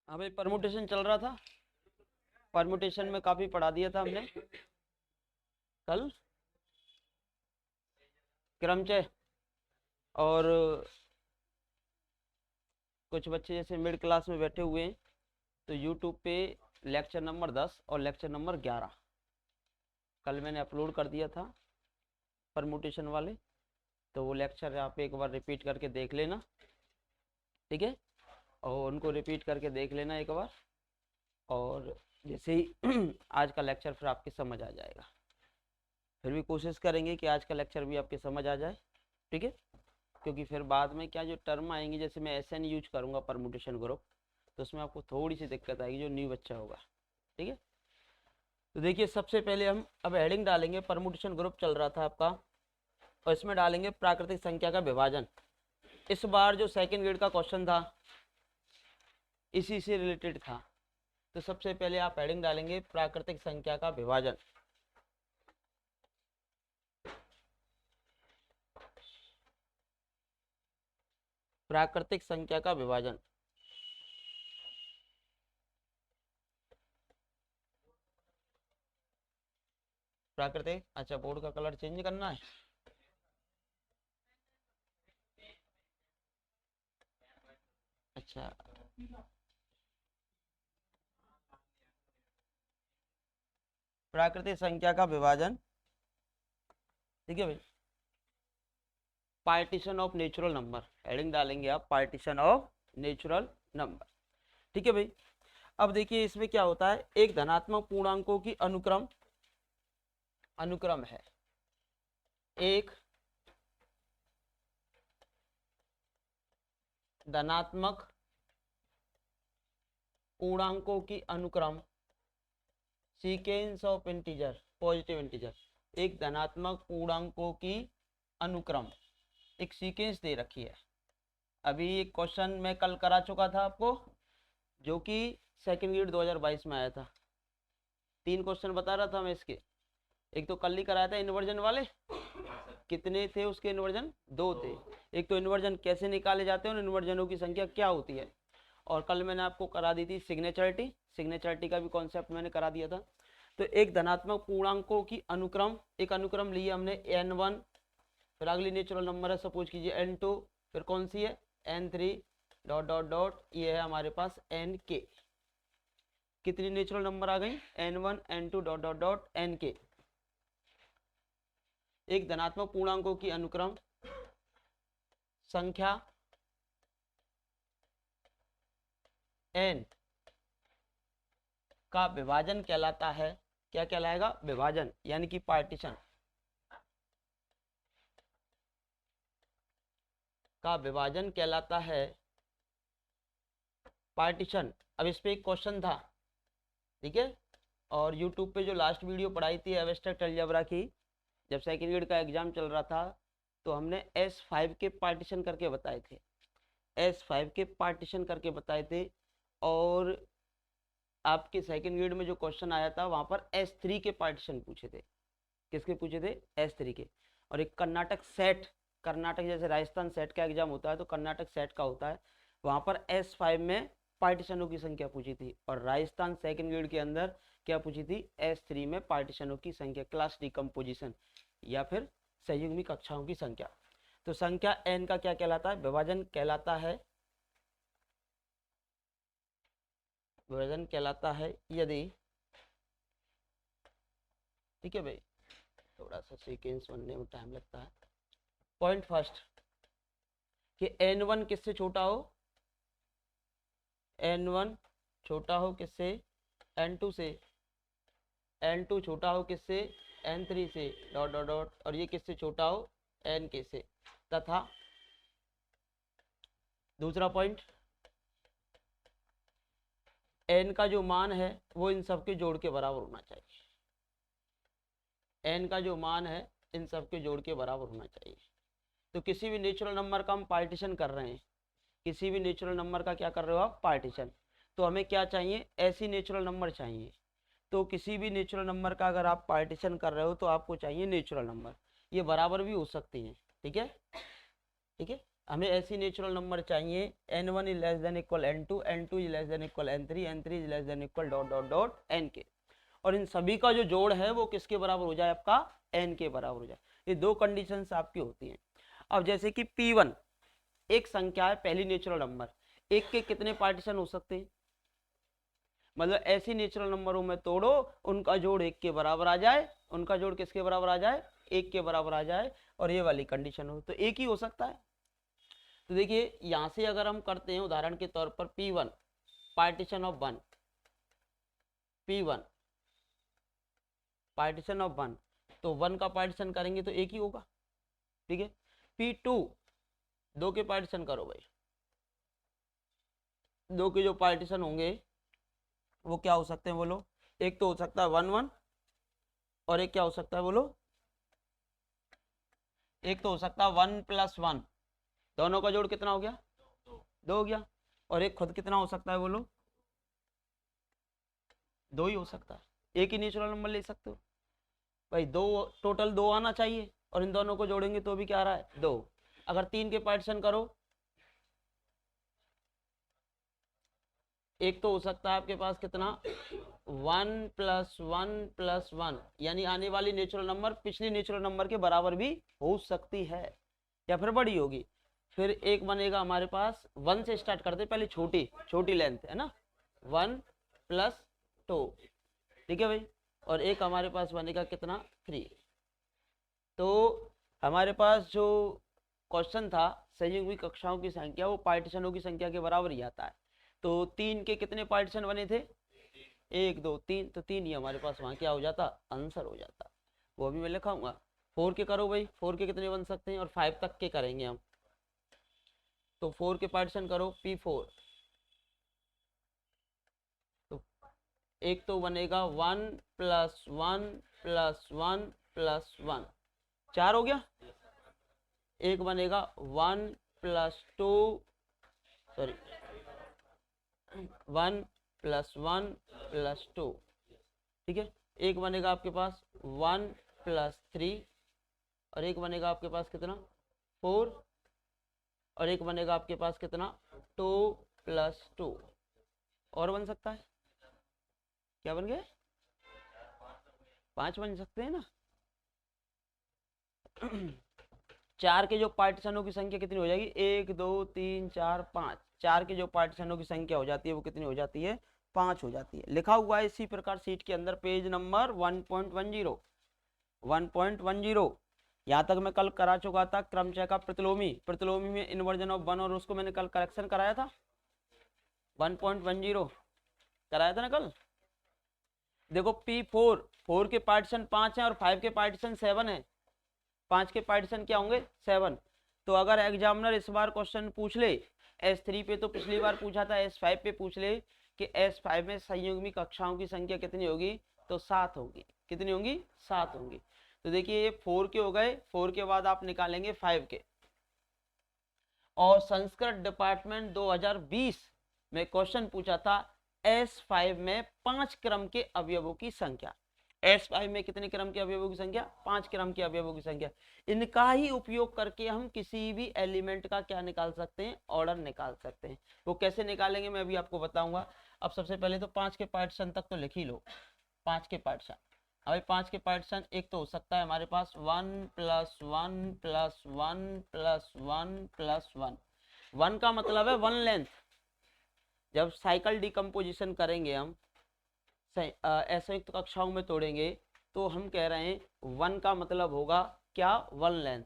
हाँ भाई, परमुटेशन चल रहा था। परमुटेशन में काफ़ी पढ़ा दिया था हमने कल क्रमचय। और कुछ बच्चे जैसे मिड क्लास में बैठे हुए हैं तो यूट्यूब पे लेक्चर नंबर 10 और लेक्चर नंबर 11 कल मैंने अपलोड कर दिया था परमुटेशन वाले। तो वो लेक्चर आप एक बार रिपीट करके देख लेना, ठीक है। और उनको रिपीट करके देख लेना एक बार, और जैसे ही आज का लेक्चर फिर आपकी समझ आ जाएगा। फिर भी कोशिश करेंगे कि आज का लेक्चर भी आपके समझ आ जाए, ठीक है। क्योंकि फिर बाद में क्या जो टर्म आएंगी, जैसे मैं एसएन यूज करूँगा परमुटेशन ग्रुप, तो उसमें आपको थोड़ी सी दिक्कत आएगी जो न्यू बच्चा होगा, ठीक है। तो देखिए, सबसे पहले हम अब हेडिंग डालेंगे। परमुटेशन ग्रुप चल रहा था आपका, और इसमें डालेंगे प्राकृतिक संख्या का विभाजन। इस बार जो सेकेंड ग्रेड का क्वेश्चन था इसी से रिलेटेड था। तो सबसे पहले आप हेडिंग डालेंगे प्राकृतिक संख्या का विभाजन। प्राकृतिक संख्या का विभाजन। प्राकृतिक, अच्छा बोर्ड का कलर चेंज करना है। अच्छा, प्राकृतिक संख्या का विभाजन, ठीक है भाई। Partition of natural number, heading डालेंगे आप पार्टीशन ऑफ नेचुरल नंबर, ठीक है भाई। अब देखिए इसमें क्या होता है, एक धनात्मक पूर्णांकों की अनुक्रम अनुक्रम है। एक धनात्मक पूर्णांकों की अनुक्रम, sequence of integer, positive integer. एक धनात्मक पूर्णांकों की अनुक्रम, एक सीक्वेंस दे रखी है। अभी एक क्वेश्चन मैं कल करा चुका था आपको, जो कि सेकेंड ग्रेड 2022 में आया था। 3 क्वेश्चन बता रहा था मैं इसके। एक तो कल ही कराया था इन्वर्जन वाले, कितने थे उसके इन्वर्जन? 2 थे। एक तो इन्वर्जन कैसे निकाले जाते हैं और इन्वर्जनों की संख्या क्या होती है। और कल मैंने आपको करा दी थी सिग्नेचरिटी, सिग्नेचरिटी का भी कॉन्सेप्ट मैंने करा दिया था। तो एक धनात्मक पूर्णांकों की अनुक्रम, एक अनुक्रम लिया हमने n1, फिर अगली नेचुरल नंबर है सपोज कीजिए n2, फिर कौन सी है n3 डॉट डॉट डॉट, ये है हमारे पास nk। कितनी नेचुरल नंबर आ गई? n1 n2 dot dot dot nk। एक धनात्मक पूर्णांकों की अनुक्रम संख्या n का विभाजन कहलाता है। क्या कहलाएगा? विभाजन, यानी कि पार्टीशन का विभाजन कहलाता है पार्टीशन। अब इस पे एक क्वेश्चन था, ठीक है। और यूट्यूब पे जो लास्ट वीडियो पढ़ाई थी एब्स्ट्रैक्ट अलजेब्रा की, जब सेकेंड ग्रेड का एग्जाम चल रहा था, तो हमने S5 के पार्टीशन करके बताए थे। S5 के पार्टीशन करके बताए थे। और आपके सेकेंड ग्रेड में जो क्वेश्चन आया था वहां पर S3 के पार्टीशन पूछे थे। किसके पूछे थे? S3 के। और एक कर्नाटक सेट, कर्नाटक जैसे राजस्थान सेट का एग्जाम होता है तो कर्नाटक सेट का होता है, वहां पर S5 में पार्टीशनों की संख्या पूछी थी। और राजस्थान सेकंड ग्रेड के अंदर क्या पूछी थी? S3 में पार्टीशनों की संख्या, क्लास डिकम्पोजिशन या फिर संयुग्मी कक्षाओं की संख्या। तो संख्या n का क्या कहलाता है? विभाजन कहलाता है। विभाजन कहलाता है यदि, ठीक है भाई, थोड़ा सा सीक्वेंस बनने में टाइम लगता है। पॉइंट फर्स्ट, कि n1 किससे छोटा हो? n1 छोटा हो किससे? n2 से। n2 छोटा हो किससे? n3 से, डॉट डॉट डॉट। और ये किससे छोटा हो? nk से। तथा दूसरा पॉइंट, n का जो मान है वो इन सब के जोड़ के बराबर होना चाहिए। n का जो मान है इन सब के जोड़ के बराबर होना चाहिए। तो किसी भी नेचुरल नंबर का हम पार्टीशन कर रहे हैं, किसी भी नेचुरल नंबर का क्या कर रहे हो आप? पार्टीशन। तो हमें क्या चाहिए? ऐसी नेचुरल नंबर चाहिए। तो किसी भी नेचुरल नंबर का अगर आप पार्टीशन कर रहे हो तो आपको चाहिए नेचुरल नंबर। ये बराबर भी हो सकती हैं, ठीक है, ठीक है। हमें ऐसी नेचुरल नंबर चाहिए n1 is less than equal n2, n2 is less than equal n3, n3 is less than equal dot dot dot n के, और इन सभी का जो जोड़ है वो किसके बराबर हो जाए, आपका n के बराबर हो जाए। ये दो कंडीशंस आपकी होती हैं। अब जैसे कि p1 एक संख्या है, पहली नेचुरल नंबर, एक के कितने पार्टीशन हो सकते हैं, मतलब ऐसी नेचुरल नंबरों में तोड़ो उनका जोड़ एक के बराबर आ जाए, उनका जोड़ किसके बराबर आ जाए, एक के बराबर आ जाए, और ये वाली कंडीशन हो तो एक ही हो सकता है। तो देखिए यहां से अगर हम करते हैं उदाहरण के तौर पर p1 partition of 1, p1 partition of 1, तो 1 का पार्टीशन करेंगे तो एक ही होगा, ठीक है। p2 दो के पार्टीशन करो भाई, दो के जो पार्टीशन होंगे वो क्या हो सकते हैं बोलो, एक तो हो सकता है 1 1, और एक क्या हो सकता है बोलो, एक तो हो सकता है 1 + 1, दोनों का जोड़ कितना हो गया, 2 हो गया, और एक खुद कितना हो सकता है बोलो, 2 ही हो सकता है। एक ही नेचुरल नंबर ले सकते हो भाई, दो टोटल 2 आना चाहिए, और इन दोनों को जोड़ेंगे तो भी क्या आ रहा है 2। अगर 3 के पार्टीशन करो, एक तो हो सकता है आपके पास कितना 1 + 1 + 1, यानी आने वाली नेचुरल नंबर पिछली नेचुरल नंबर के बराबर भी हो सकती है या फिर बड़ी होगी। फिर एक बनेगा हमारे पास 1 से स्टार्ट करते पहले, छोटी छोटी लेंथ है ना, 1 + 2, ठीक है भाई, और एक हमारे पास बनेगा कितना 3। तो हमारे पास जो क्वेश्चन था संयुग्मी कक्षाओं की संख्या वो पार्टीशनों की संख्या के बराबर ही आता है। तो 3 के कितने पार्टीशन बने थे, 1 2 3, तो 3 ही हमारे पास वहाँ क्या हो जाता, आंसर हो जाता। वो अभी मैं लिखाऊंगा। 4 के करो भाई, 4 के कितने बन सकते हैं, और 5 तक के करेंगे हम। तो 4 के पार्टीशन करो p4, तो एक तो बनेगा 1 + 1 + 1 + 1, 4 हो गया। एक बनेगा 1 + 2, सॉरी 1 + 1 + 2, ठीक है। एक बनेगा आपके पास 1 + 3, और एक बनेगा आपके पास कितना 4, और एक बनेगा आपके पास कितना 2 + 2, और बन सकता है, क्या बन गए 5 बन सकते हैं ना। 4 के जो पार्टीशनों की संख्या कितनी हो जाएगी, 1 2 3 4 5, 4 के जो पार्टीशनों की संख्या हो जाती है वो कितनी हो जाती है, 5 हो जाती है। लिखा हुआ है इसी प्रकार सीट के अंदर पेज नंबर 1.10 1.10। यहाँ तक मैं कल करा चुका था क्रमचय का प्रतिलोमी, प्रतिलोमी में इन्वर्जन ऑफ 1, और उसको मैंने कल करेक्शन कराया था 1.10 कराया था ना कल। देखो p4 4 के पार्टीशन 5 है और 5 के पार्टीशन 7 है, 5 के पार्टीशन क्या होंगे 7। तो अगर एग्जामिनर इस बार क्वेश्चन पूछ ले S3 पे, तो पिछली बार पूछा था S5 पे पूछ ले कि S5 में संयुग्मी कक्षाओं की संख्या कितनी होगी, तो 7 होगी। कितनी होंगी, 7 होंगी। तो देखिए ये 4 के हो गए, 4 के बाद आप निकालेंगे 5 के। और संस्कृत डिपार्टमेंट 2020 में क्वेश्चन पूछा था S5 में 5 क्रम के अवयवों की संख्या। S5 में कितने क्रम के अवयवों की संख्या, 5 क्रम के अवयवों की संख्या। इनका ही उपयोग करके हम किसी भी एलिमेंट का क्या निकाल सकते हैं, ऑर्डर निकाल सकते हैं। वो कैसे निकालेंगे मैं अभी आपको बताऊंगा। अब सबसे पहले तो 5 के पार्टीशन तक तो लिख ही लो, 5 के पार्टीशन। अभी 5 के पार्टीशन एक तो हो सकता है हमारे पास 1 + 1 + 1 + 1 + 1, 1 का मतलब है 1 लेंथ। जब साइकिल डिकम्पोजिशन करेंगे हम, संयुक्त कक्षाओं में तोड़ेंगे, तो हम कह रहे हैं 1 का मतलब होगा क्या 1 लेंथ,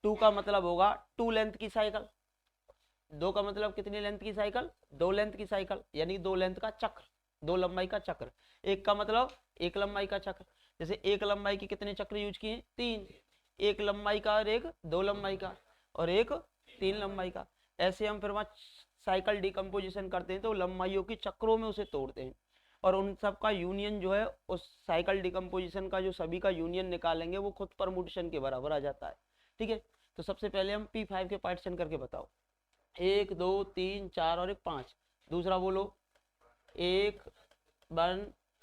2 का मतलब होगा 2 लेंथ की साइकिल, 2 का मतलब कितनी लेंथ की साइकिल, 2 लेंथ की साइकिल, यानी 2 लेंथ का चक्र, 2 लंबाई का चक्र। 1 का मतलब 1 लंबाई का चक्र, जैसे 1 लंबाई के कितने चक्र यूज किए 3, 1 लंबाई का और एक 2 लंबाई का और एक 3 लंबाई का। ऐसे हम फिर वहाँ साइकिल डिकम्पोजिशन करते हैं तो लंबाइयों के चक्रों में उसे तोड़ते हैं, और उन सब का यूनियन जो है उस साइकिल डिकम्पोजिशन का जो सभी का यूनियन निकालेंगे वो खुद परमुटेशन के बराबर आ जाता है, ठीक है। तो सबसे पहले हम P5 के पार्टीशन करके बताओ, 1 2 3 4 और एक 5। दूसरा बोलो 1 1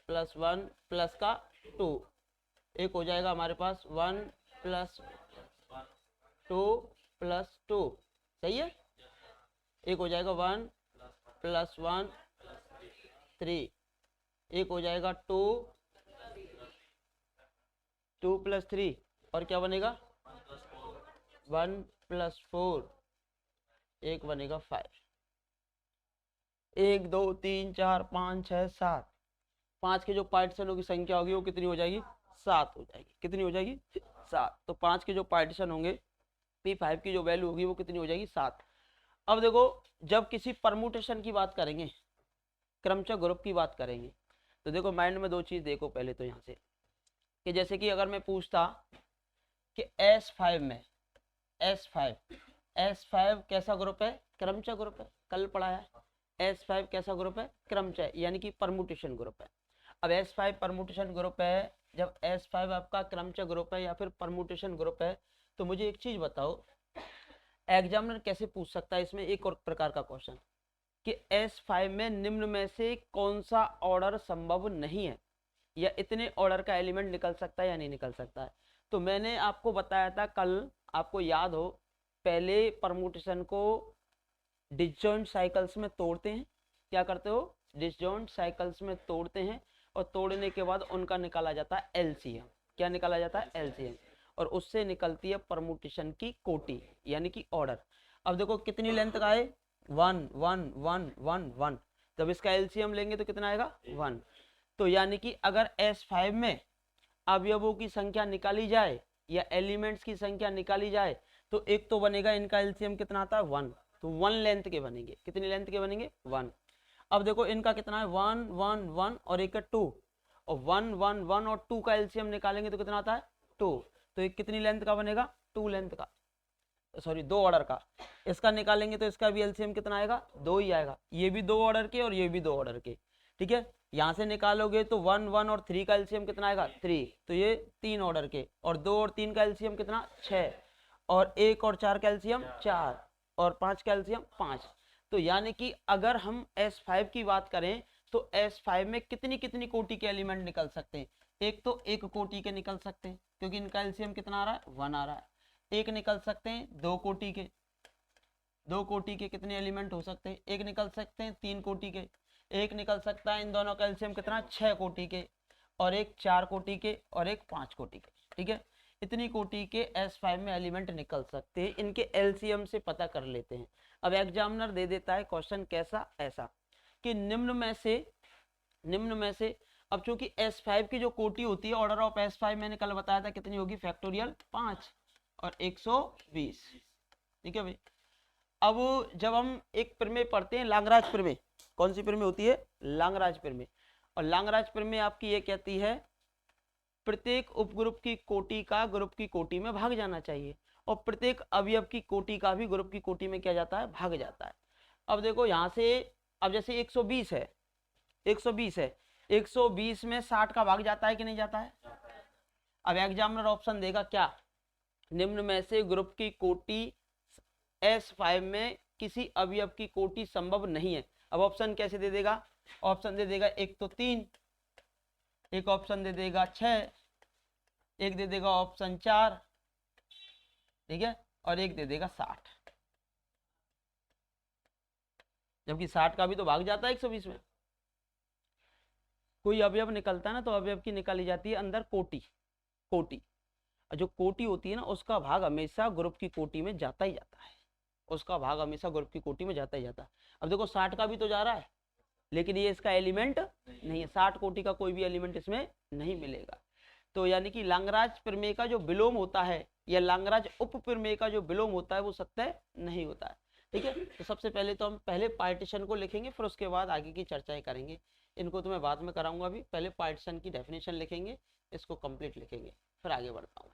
+ 1 प्लस का 2, एक हो जाएगा हमारे पास 1 + 2 + 2, सही है। एक हो जाएगा 1 + 1 3, एक हो जाएगा 2 + 3, और क्या बनेगा 1 + 4, एक बनेगा 5। 1 2 3 4 5 6 7, 5 के जो पार्टीशनों की संख्या होगी वो कितनी हो जाएगी 7 हो जाएगी। कितनी हो जाएगी 7। तो 5 के जो पार्टीशन होंगे P5 की जो वैल्यू होगी वो कितनी हो जाएगी 7। अब देखो जब किसी परमुटेशन की बात करेंगे, क्रमचय ग्रुप की बात करेंगे, तो देखो माइंड में दो चीज देखो पहले तो यहाँ से, कि जैसे कि अगर मैं पूछता कि S5 में S5 कैसा ग्रुप है, क्रमचय ग्रुप है, कल पढ़ाया है। S5 कैसा ग्रुप है, क्रमचय यानी कि परमुटेशन ग्रुप है। अब S5 परमुटेशन ग्रुप है, जब S5 आपका क्रमचय ग्रुप है या फिर परमुटेशन ग्रुप है, तो मुझे एक चीज बताओ, एग्जामिनर कैसे पूछ सकता है इसमें एक और प्रकार का क्वेश्चन कि S5 में निम्न में से कौन सा ऑर्डर संभव नहीं है, या इतने ऑर्डर का एलिमेंट निकल सकता है या नहीं निकल सकता है। तो मैंने आपको बताया था कल, आपको याद हो, पहले परमुटेशन को डिसजॉइंट साइकिल्स में तोड़ते हैं। क्या करते हो, डिसजॉइंट साइकिल्स में तोड़ते हैं, और तोड़ने के बाद उनका निकाला जाता है एलसीएम। क्या निकाला जाता है, एलसीएम, और उससे निकलती है परमुटेशन की कोटि यानी कि ऑर्डर। अब देखो कितनी लेंथ का है, 1 1 1 1 1, जब इसका एलसीएम लेंगे तो कितना आएगा 1। तो यानी कि अगर S5 में अवयवों की संख्या निकाली जाए या एलिमेंट्स की संख्या निकाली जाए, तो एक तो बनेगा, इनका एलसीएम कितना आता है 1, तो 1 लेंथ के बनेंगे। कितनी लेंथ के बनेंगे 1। अब देखो इनका कितना है 1 1 1 और एक है 2, और 1 1 1 और 2 का एलसीएम निकालेंगे तो कितना आता है 2, तो एक कितनी लेंथ का बनेगा 2 लेंथ का, सॉरी 2 ऑर्डर का। इसका निकालेंगे तो इसका भी एलसीएम कितना आएगा 2 ही आएगा। ये भी 2 ऑर्डर के और ये भी 2 ऑर्डर के, ठीक है। यहाँ से निकालोगे तो 1 1 और 3 का एलसीएम कितना आएगा 3, तो ये 3 ऑर्डर के, और 2 और 3 का एलसीएम कितना 6, और 1 और 4 का एलसीएम 4, और 5 का एलसीएम 5। तो यानी कि अगर हम S5 की बात करें तो S5 में कितनी कितनी कोटि के एलिमेंट निकल सकते हैं। एक तो एक कोटि के निकल सकते हैं क्योंकि इनका एलसीएम कितना आ रहा है 1 आ रहा है। एक निकल सकते हैं 2 कोटि के, 2 कोटि के कितने एलिमेंट हो सकते हैं, एक निकल सकते हैं 3 कोटि के, एक निकल सकता है इन दोनों का एलसीएम कितना 6 कोटि के, और एक 4 कोटि के, और एक 5 कोटि के, ठीक है। इतनी कोटि के S5 में एलिमेंट निकल सकते हैं, इनके एलसीएम से पता कर लेते हैं। अब एग्जामिनर दे देता है क्वेश्चन कैसा, ऐसा कि निम्न में से अब चूंकि S5 की जो कोटि होती है, ऑर्डर ऑफ S5 मैंने कल बताया था कितनी होगी, फैक्टोरियल 5 और 120, ठीक है भाई। अब जब हम एक प्रमेय पढ़ते हैं लांगराज प्रमेय, कौन सी प्रमेय होती है, लांगराज प्रमेय, और लांगराज प्रमेय आपकी ये कहती है प्रत्येक उपग्रुप की कोटि का ग्रुप की कोटि में भाग जाना चाहिए, और प्रत्येक अवयव की कोटि का भी ग्रुप की कोटि में क्या जाता है, भाग जाता है। अब देखो यहाँ से, अब जैसे 120 है, 120 में 60 का भाग जाता है कि नहीं जाता है। अब एग्जामिनर ऑप्शन देगा क्या, निम्न में से ग्रुप की कोटि S5 में किसी अवयव की कोटि संभव नहीं है। अब ऑप्शन कैसे दे देगा, ऑप्शन दे देगा एक तो 3, एक ऑप्शन दे देगा 6, एक दे देगा ऑप्शन 4, ठीक है, और एक दे देगा 60, जबकि 60 का भी तो भाग जाता है 120 में। कोई अवयव निकलता है ना तो अवयव की निकाली जाती है अंदर कोटि, जो कोटि होती है ना उसका भाग हमेशा ग्रुप की कोटि में जाता ही जाता है, उसका भाग हमेशा ग्रुप की कोटि में जाता ही जाता है। अब देखो 60 का भी तो जा रहा है, लेकिन ये इसका एलिमेंट नहीं है, 60 कोटि का कोई भी एलिमेंट इसमें नहीं मिलेगा। तो यानी कि लांगराज प्रमेय का जो विलोम होता है या लांगराज उप प्रमेय का जो विलोम होता है वो सत्य नहीं होता है, ठीक है। तो सबसे पहले तो हम पहले पार्टीशन को लिखेंगे, फिर उसके बाद आगे की चर्चाएं करेंगे। इनको तो मैं बाद में कराऊंगा, अभी पहले पार्टीशन की डेफिनेशन लिखेंगे, इसको कंप्लीट लिखेंगे, फिर आगे बढ़ता हूँ।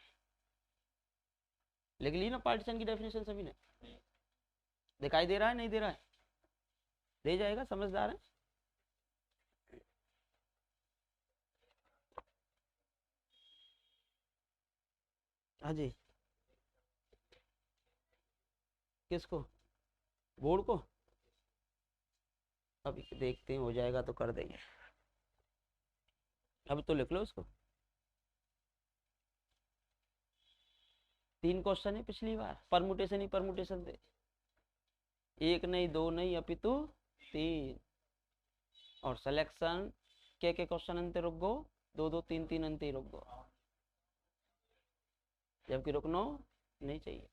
लिख ली ना पार्टीशन की डेफिनेशन सभी ने, दिखाई दे रहा है नहीं दे रहा है, दे जाएगा, समझदार है। हाँ जी, किसको, बोर्ड को, अभी देखते हैं हो जाएगा तो कर देंगे, अब तो लिख लो उसको। 3 क्वेश्चन है पिछली बार, परमुटेशन ही परमुटेशन थे। एक नहीं, दो नहीं, अपितु 3। और सिलेक्शन के क्वेश्चन अंते रुक गो, 2 2 3 3 अंते रुक गो, जबकि रुकनो नहीं चाहिए।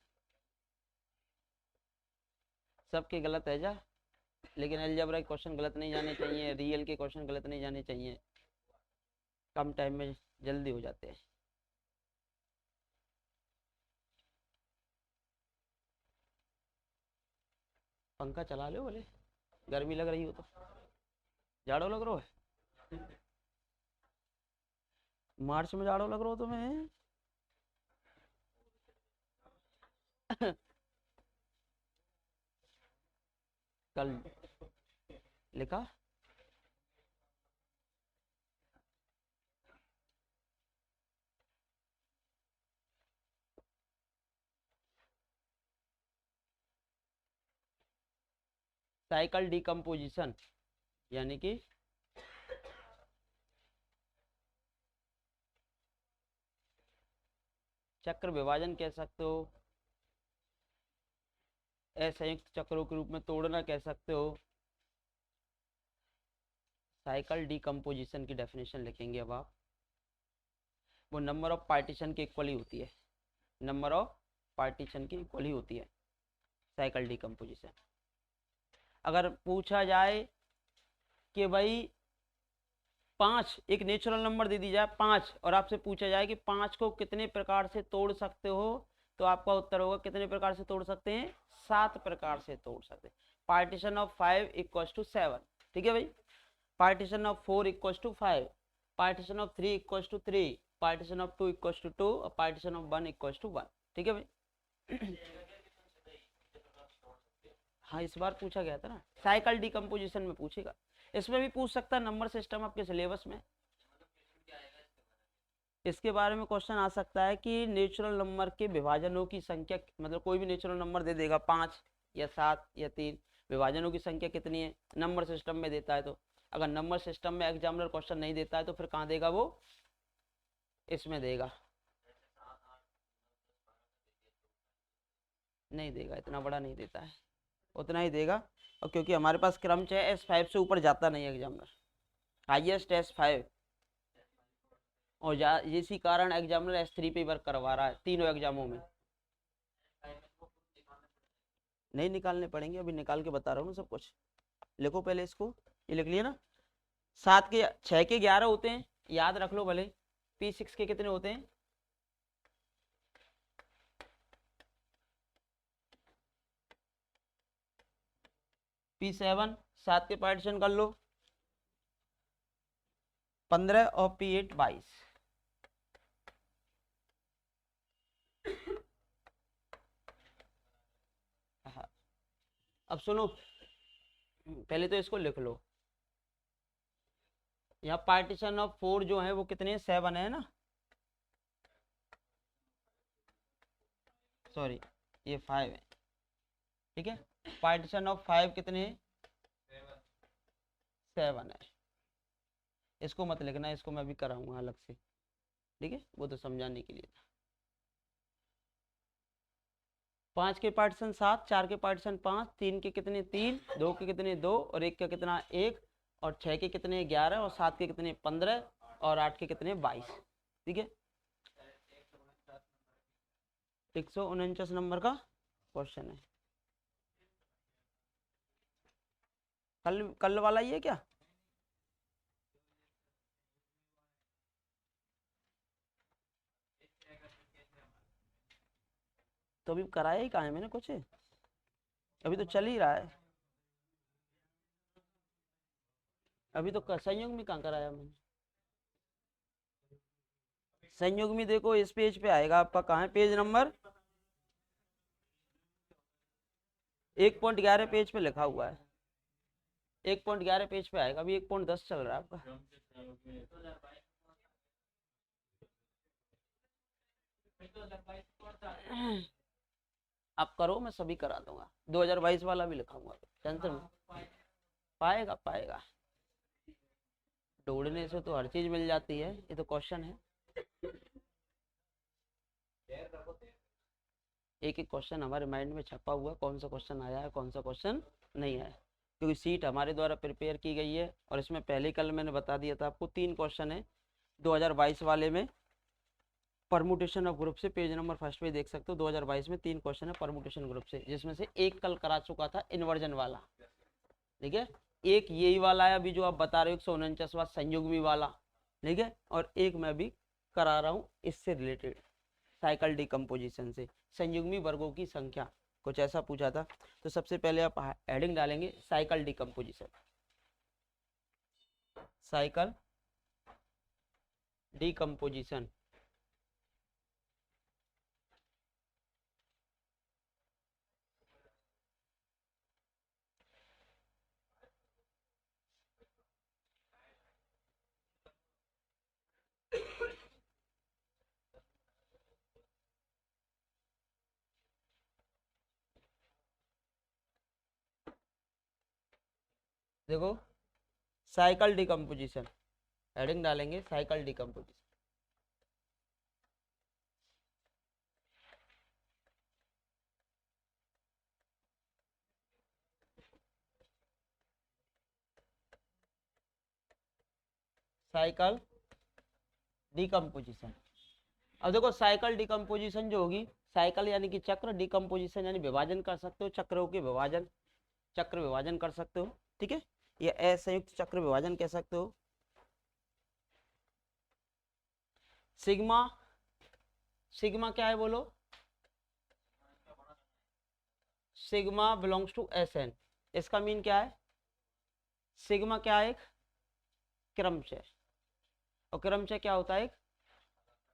सबके गलत है जा, लेकिन अलजेब्रा के क्वेश्चन गलत नहीं जाने चाहिए, रियल के क्वेश्चन गलत नहीं जाने चाहिए, कम टाइम में जल्दी हो जाते हैं। पंखा चला लो बोले, गर्मी लग रही हो तो, जाड़ो लग रहा है, मार्च में जाड़ो लग रहा हो तुम्हें। कल लिखा साइकिल डिकम्पोजिशन, यानी कि चक्र विभाजन कह सकते हो, असंयुक्त चक्रों के रूप में तोड़ना कह सकते हो। साइकिल डिकम्पोजिशन की डेफिनेशन लिखेंगे अब आप, वो नंबर ऑफ पार्टीशन के इक्वल ही होती है, नंबर ऑफ पार्टीशन की इक्वल ही होती है साइकिल डिकम्पोजिशन। अगर पूछा जाए कि भाई 5 एक नेचुरल नंबर दे दी जाए 5, और आपसे पूछा जाए कि 5 को कितने प्रकार से तोड़ सकते हो, तो आपका उत्तर होगा कितने प्रकार से तोड़ सकते हैं, 7 प्रकार से तोड़ सकते हैं। पार्टीशन ऑफ 5 इक्वल्स टू 7, ठीक है भाई। Partition of 4 equals to 5, partition of 3 equals to 3, partition of 2 equals to 2, और पार्टीशन ऑफ 1 इक्वल्स टू 1, ठीक है भाई। हाँ इस बार पूछा गया था ना, साइकिल डिकम्पोजिशन में पूछेगा, इसमें भी पूछ सकता है, नंबर सिस्टम आपके सिलेबस में इसके बारे में क्वेश्चन आ सकता है कि नेचुरल नंबर के विभाजनों की संख्या, मतलब कोई भी नेचुरल नंबर दे देगा 5 या 7 या 3, विभाजनों की संख्या कितनी है, नंबर सिस्टम में देता है। तो अगर नंबर सिस्टम में एग्जामिनर क्वेश्चन नहीं देता है तो फिर कहाँ देगा वो, इसमें देगा, नहीं देगा, इतना बड़ा नहीं देता है, उतना ही देगा। और क्योंकि हमारे पास क्रम है S5 से ऊपर जाता नहीं एग्जामिनर, हाईएस्ट S5, और इसी कारण एग्जामिनर S3 पे वर्क करवा रहा है तीनों एग्जामों में। नहीं निकालने पड़ेंगे, अभी निकाल के बता रहा हूँ ना सब कुछ। लिखो पहले इसको, ये लिख लिया ना, 7 के 6 के 11 होते हैं, याद रख लो भले। P6 के कितने होते हैं, P7 7 के पार्टीशन कर लो 15, और P8 22। अब सुनो, पहले तो इसको लिख लो, यहाँ पार्टीशन ऑफ 4 जो है वो कितने, 7 है ना, सॉरी ये 5 है, ठीक है। पार्टीशन ऑफ 5 कितने, 7 है। इसको मत लिखना, इसको मैं भी कराऊंगा अलग से, ठीक है, वो तो समझाने के लिए था। 5 के पार्टीशन 7, 4 के पार्टीशन 5, 3 के कितने 3, 2 के कितने 2, और 1 का कितना 1, और 6 के कितने 11, और 7 के कितने 15, और 8 के कितने 22, ठीक है। 149 नंबर का क्वेश्चन है, कल वाला ही है क्या, तो अभी कराया ही कहाँ है मैंने कुछ, अभी तो चल ही रहा है, अभी तो संयोग में कहाँ कराया मैंने। संयोग में देखो इस पेज पे आएगा आपका, कहाँ है पेज नंबर 1.11 पेज पे लिखा हुआ है, 1.11 पेज पे आएगा, अभी 1.10 चल रहा है आपका। आप करो, मैं सभी करा दूंगा, 2022 वाला भी लिखाऊंगा, टेंशन पाएगा पाएगा, ढूंढने से तो हर चीज मिल जाती है, ये तो क्वेश्चन है। एक एक क्वेश्चन हमारे माइंड में छपा हुआ है, कौन सा क्वेश्चन आया है कौन सा क्वेश्चन नहीं आया, क्योंकि सीट हमारे द्वारा प्रिपेयर की गई है। और इसमें पहले कल मैंने बता दिया था आपको 3 क्वेश्चन है 2022 वाले में, परमुटेशन ऑफ ग्रुप से, पेज नंबर फर्स्ट पे देख सकते हो। 2022 में 3 क्वेश्चन है परमुटेशन ग्रुप से, जिसमें से एक कल करा चुका था इन्वर्जन वाला, ठीक है। एक यही वाला है अभी जो आप बता रहे हो 149वां संयुग्मी वाला, ठीक है। और एक मैं भी करा रहा हूँ इससे रिलेटेड, साइकिल डिकम्पोजिशन से, संयुग्मी वर्गों की संख्या, कुछ ऐसा पूछा था। तो सबसे पहले आप हेडिंग डालेंगे साइकिल डिकम्पोजिशन, साइकिल डिकम्पोजिशन। देखो साइकिल डिकम्पोजिशन, हेडिंग डालेंगे साइकिल डिकम्पोजिशन। Cycle decomposition. अब देखो साइकिल डिकम्पोजिशन जो होगी, साइकिल यानी कि चक्र, डिकम्पोजिशन यानी विभाजन कर सकते हो, चक्रों के विभाजन, चक्र विभाजन कर सकते हो, ठीक है। या असंयुक्त चक्र विभाजन कह सकते हो। सिग्मा, सिग्मा क्या है बोलो, sigma belongs to S N. इसका मीन क्या है, सिग्मा क्या है, एक क्रमचय, और क्रमचय क्या होता है, एक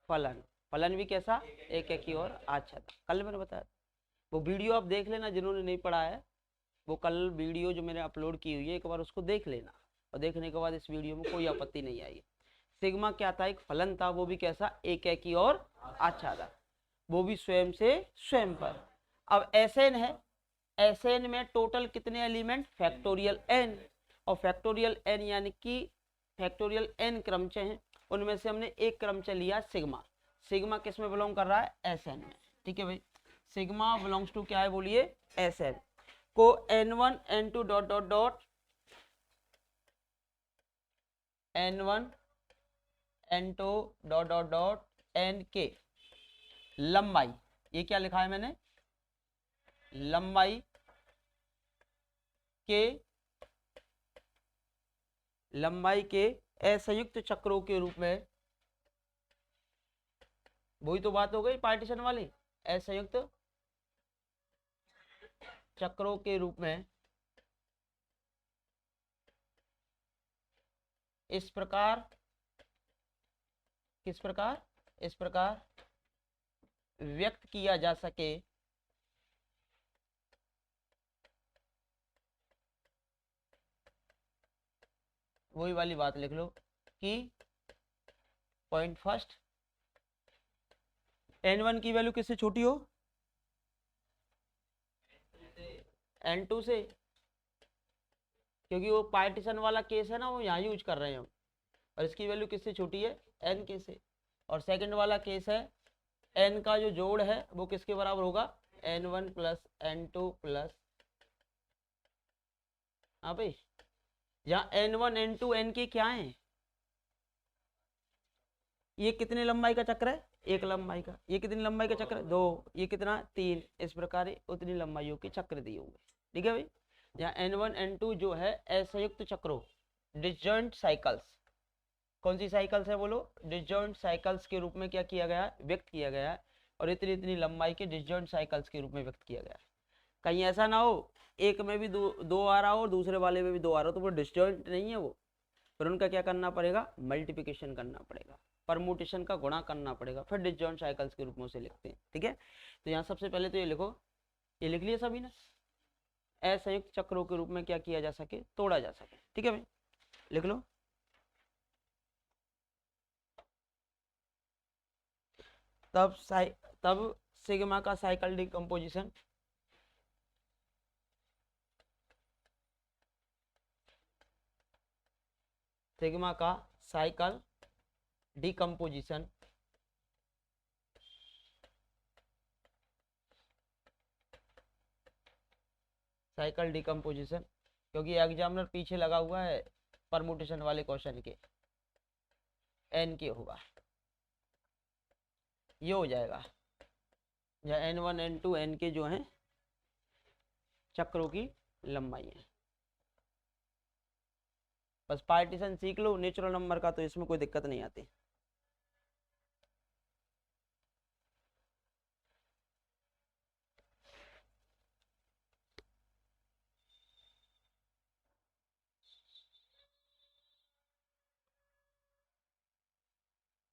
फलन। फलन भी कैसा, एक एक की ओर अच्छा था, कल मैंने बताया। वो वीडियो आप देख लेना जिन्होंने नहीं पढ़ा है, वो कल वीडियो जो मैंने अपलोड की हुई है एक बार उसको देख लेना, और देखने के बाद इस वीडियो में कोई आपत्ति नहीं आई। सिग्मा क्या था, एक फलन था, वो भी कैसा, एक एक की ओर अच्छा था, वो भी स्वयं से स्वयं पर। अब एसएन है, एसएन में टोटल कितने एलिमेंट, फैक्टोरियल एन, और फैक्टोरियल एन यानी कि फैक्टोरियल एन क्रमचय हैं, उनमें से हमने एक क्रमचय लिया सिग्मा। सिग्मा किस में बिलोंग कर रहा है, एसएन में, ठीक है भाई। सिग्मा बिलोंग्स टू क्या है बोलिए, एसएन को n1 n2 dot dot dot n1 n2 dot dot dot n के लंबाई, ये क्या लिखा है मैंने, लंबाई के, लंबाई के असंयुक्त चक्रों के रूप में, वही तो बात हो गई पार्टीशन वाली, असंयुक्त चक्रों के रूप में इस प्रकार, किस प्रकार, इस प्रकार व्यक्त किया जा सके, वही वाली बात लिख लो कि पॉइंट फर्स्ट n1 की वैल्यू किससे छोटी हो, n2 से, क्योंकि वो पार्टीशन वाला केस है ना, वो यहाँ यूज कर रहे हैं हम, और इसकी वैल्यू किससे छोटी है, n के से। और सेकंड वाला केस है n का जो जोड़ है वो किसके बराबर होगा, n1 प्लस n2 प्लस, हाँ भाई, यहाँ n1 n2 n के क्या है, ये कितने लंबाई का चक्र है, एक लंबाई का, ये कितनी लंबाई का चक्र है, दो, ये कितना, तीन, इस प्रकार उतनी लंबाइयों के चक्र दिए होंगे, ठीक है भाई। यहाँ n1 n2 जो है असंयुक्त चक्रों, डिसजॉइंट साइकिल्स, कौन सी साइकिल्स है बोलो, डिसजॉइंट साइकिल्स के रूप में क्या किया गया है, व्यक्त किया गया है, और इतनी इतनी लंबाई के डिसजॉइंट साइकिल्स के रूप में व्यक्त किया गया है। कहीं ऐसा ना हो एक में भी दो आ रहा हो और दूसरे वाले में भी दो आ रहा हो, तो वो डिसजॉइंट नहीं है वो, फिर उनका क्या करना पड़ेगा, मल्टीप्लिकेशन करना पड़ेगा, परमुटेशन का गुणा करना पड़ेगा, फिर डिसजॉइंट साइकिल्स के रूप में उसे लिखते हैं, ठीक है। तो यहाँ सबसे पहले तो ये लिखो, ये लिख लिया सभी ने, असंयुक्त चक्रों के रूप में क्या किया जा सके, तोड़ा जा सके, ठीक है भाई, लिख लो। तब तब सिग्मा का साइकिल डिकम्पोजिशन, सिग्मा का साइकिल डिकम्पोजिशन साइकिल डिकम्पोजिशन, क्योंकि एग्जामिनर पीछे लगा हुआ है परमुटेशन वाले क्वेश्चन के, एन के होगा, ये हो जाएगा, या N1 N2 N के जो हैं चक्रों की लंबाई है। बस पार्टीशन सीख लो नेचुरल नंबर का, तो इसमें कोई दिक्कत नहीं आती।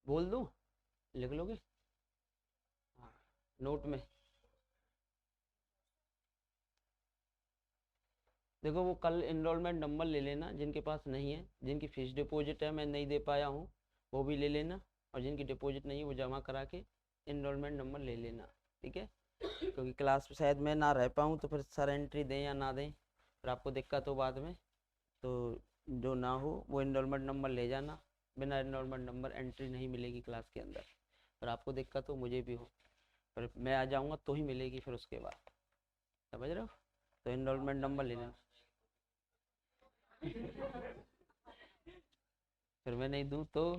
बोल दूं, लिख लोगे? हाँ, नोट में देखो, वो कल इनरोलमेंट नंबर ले लेना जिनके पास नहीं है, जिनकी फीस डिपॉजिट है मैं नहीं दे पाया हूँ वो भी ले लेना, और जिनकी डिपॉजिट नहीं है वो जमा करा के इनरोलमेंट नंबर ले लेना, ठीक है? क्योंकि क्लास में शायद मैं ना रह पाऊँ तो फिर सर एंट्री दें या ना दें, फिर आपको दिक्कत हो बाद में, तो जो ना हो वो इनरोलमेंट नंबर ले जाना, बिना इनरोलमेंट नंबर एंट्री नहीं मिलेगी क्लास के अंदर, फिर आपको दिक्कत हो मुझे भी हो, फिर मैं आ जाऊँगा तो ही मिलेगी फिर उसके बाद, समझ रहे हो? तो इनरोलमेंट नंबर लेना। फिर मैं नहीं दूँ तो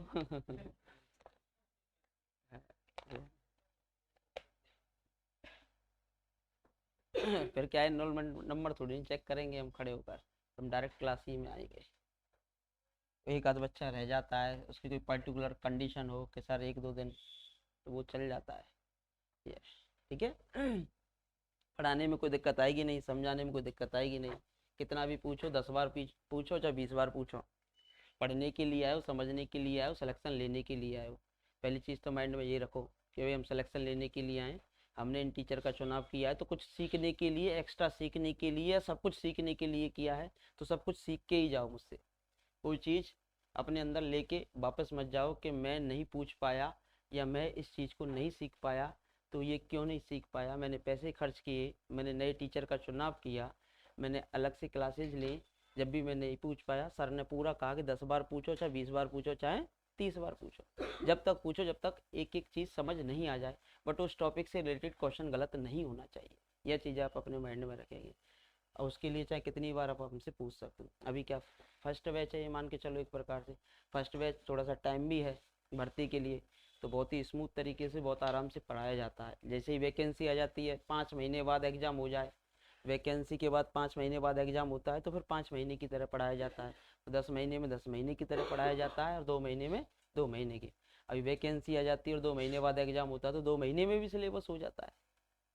फिर क्या है, इनरोलमेंट नंबर थोड़ी नहीं चेक करेंगे हम खड़े होकर, हम डायरेक्ट क्लास ही में आएंगे। एक आध बच्चा रह जाता है, उसकी कोई पर्टिकुलर कंडीशन हो कि सर एक दो दिन, तो वो चल जाता है, ये ठीक है। पढ़ाने में कोई दिक्कत आएगी नहीं, समझाने में कोई दिक्कत आएगी नहीं, कितना भी पूछो, 10 बार पूछो चाहे 20 बार पूछो, पढ़ने के लिए आए हो, समझने के लिए आए हो, सिलेक्शन लेने के लिए आए हो। पहली चीज़ तो माइंड में ये रखो कि भाई हम सिलेक्शन लेने के लिए आए, हमने इन टीचर का चुनाव किया है तो कुछ सीखने के लिए, एक्स्ट्रा सीखने के लिए, सब कुछ सीखने के लिए किया है, तो सब कुछ सीख के ही जाओ मुझसे। कोई चीज़ अपने अंदर लेके वापस मत जाओ कि मैं नहीं पूछ पाया या मैं इस चीज़ को नहीं सीख पाया, तो ये क्यों नहीं सीख पाया, मैंने पैसे खर्च किए, मैंने नए टीचर का चुनाव किया, मैंने अलग से क्लासेज ली, जब भी मैं नहीं पूछ पाया सर ने पूरा कहा कि 10 बार पूछो चाहे 20 बार पूछो चाहे 30 बार पूछो, जब तक पूछो जब तक एक एक चीज़ समझ नहीं आ जाए, बट उस टॉपिक से रिलेटेड क्वेश्चन गलत नहीं होना चाहिए, यह चीज़ आप अपने माइंड में रखेंगे, और उसके लिए चाहे कितनी बार आप हमसे पूछ सकते हो। अभी क्या फर्स्ट बैच है ये मान के चलो, एक प्रकार से फर्स्ट बैच, थोड़ा सा टाइम भी है भर्ती के लिए, तो बहुत ही स्मूथ तरीके से बहुत आराम से पढ़ाया जाता है। जैसे ही वैकेंसी आ जाती है, 5 महीने बाद एग्ज़ाम हो जाए, वैकेंसी के बाद 5 महीने बाद एग्ज़ाम होता है, तो फिर 5 महीने की तरह पढ़ाया जाता है, तो 10 महीने में 10 महीने की तरह पढ़ाया जाता है, और 2 महीने में 2 महीने की। अभी वैकेंसी आ जाती है और 2 महीने बाद एग्ज़ाम होता है, तो 2 महीने में भी सिलेबस हो जाता है,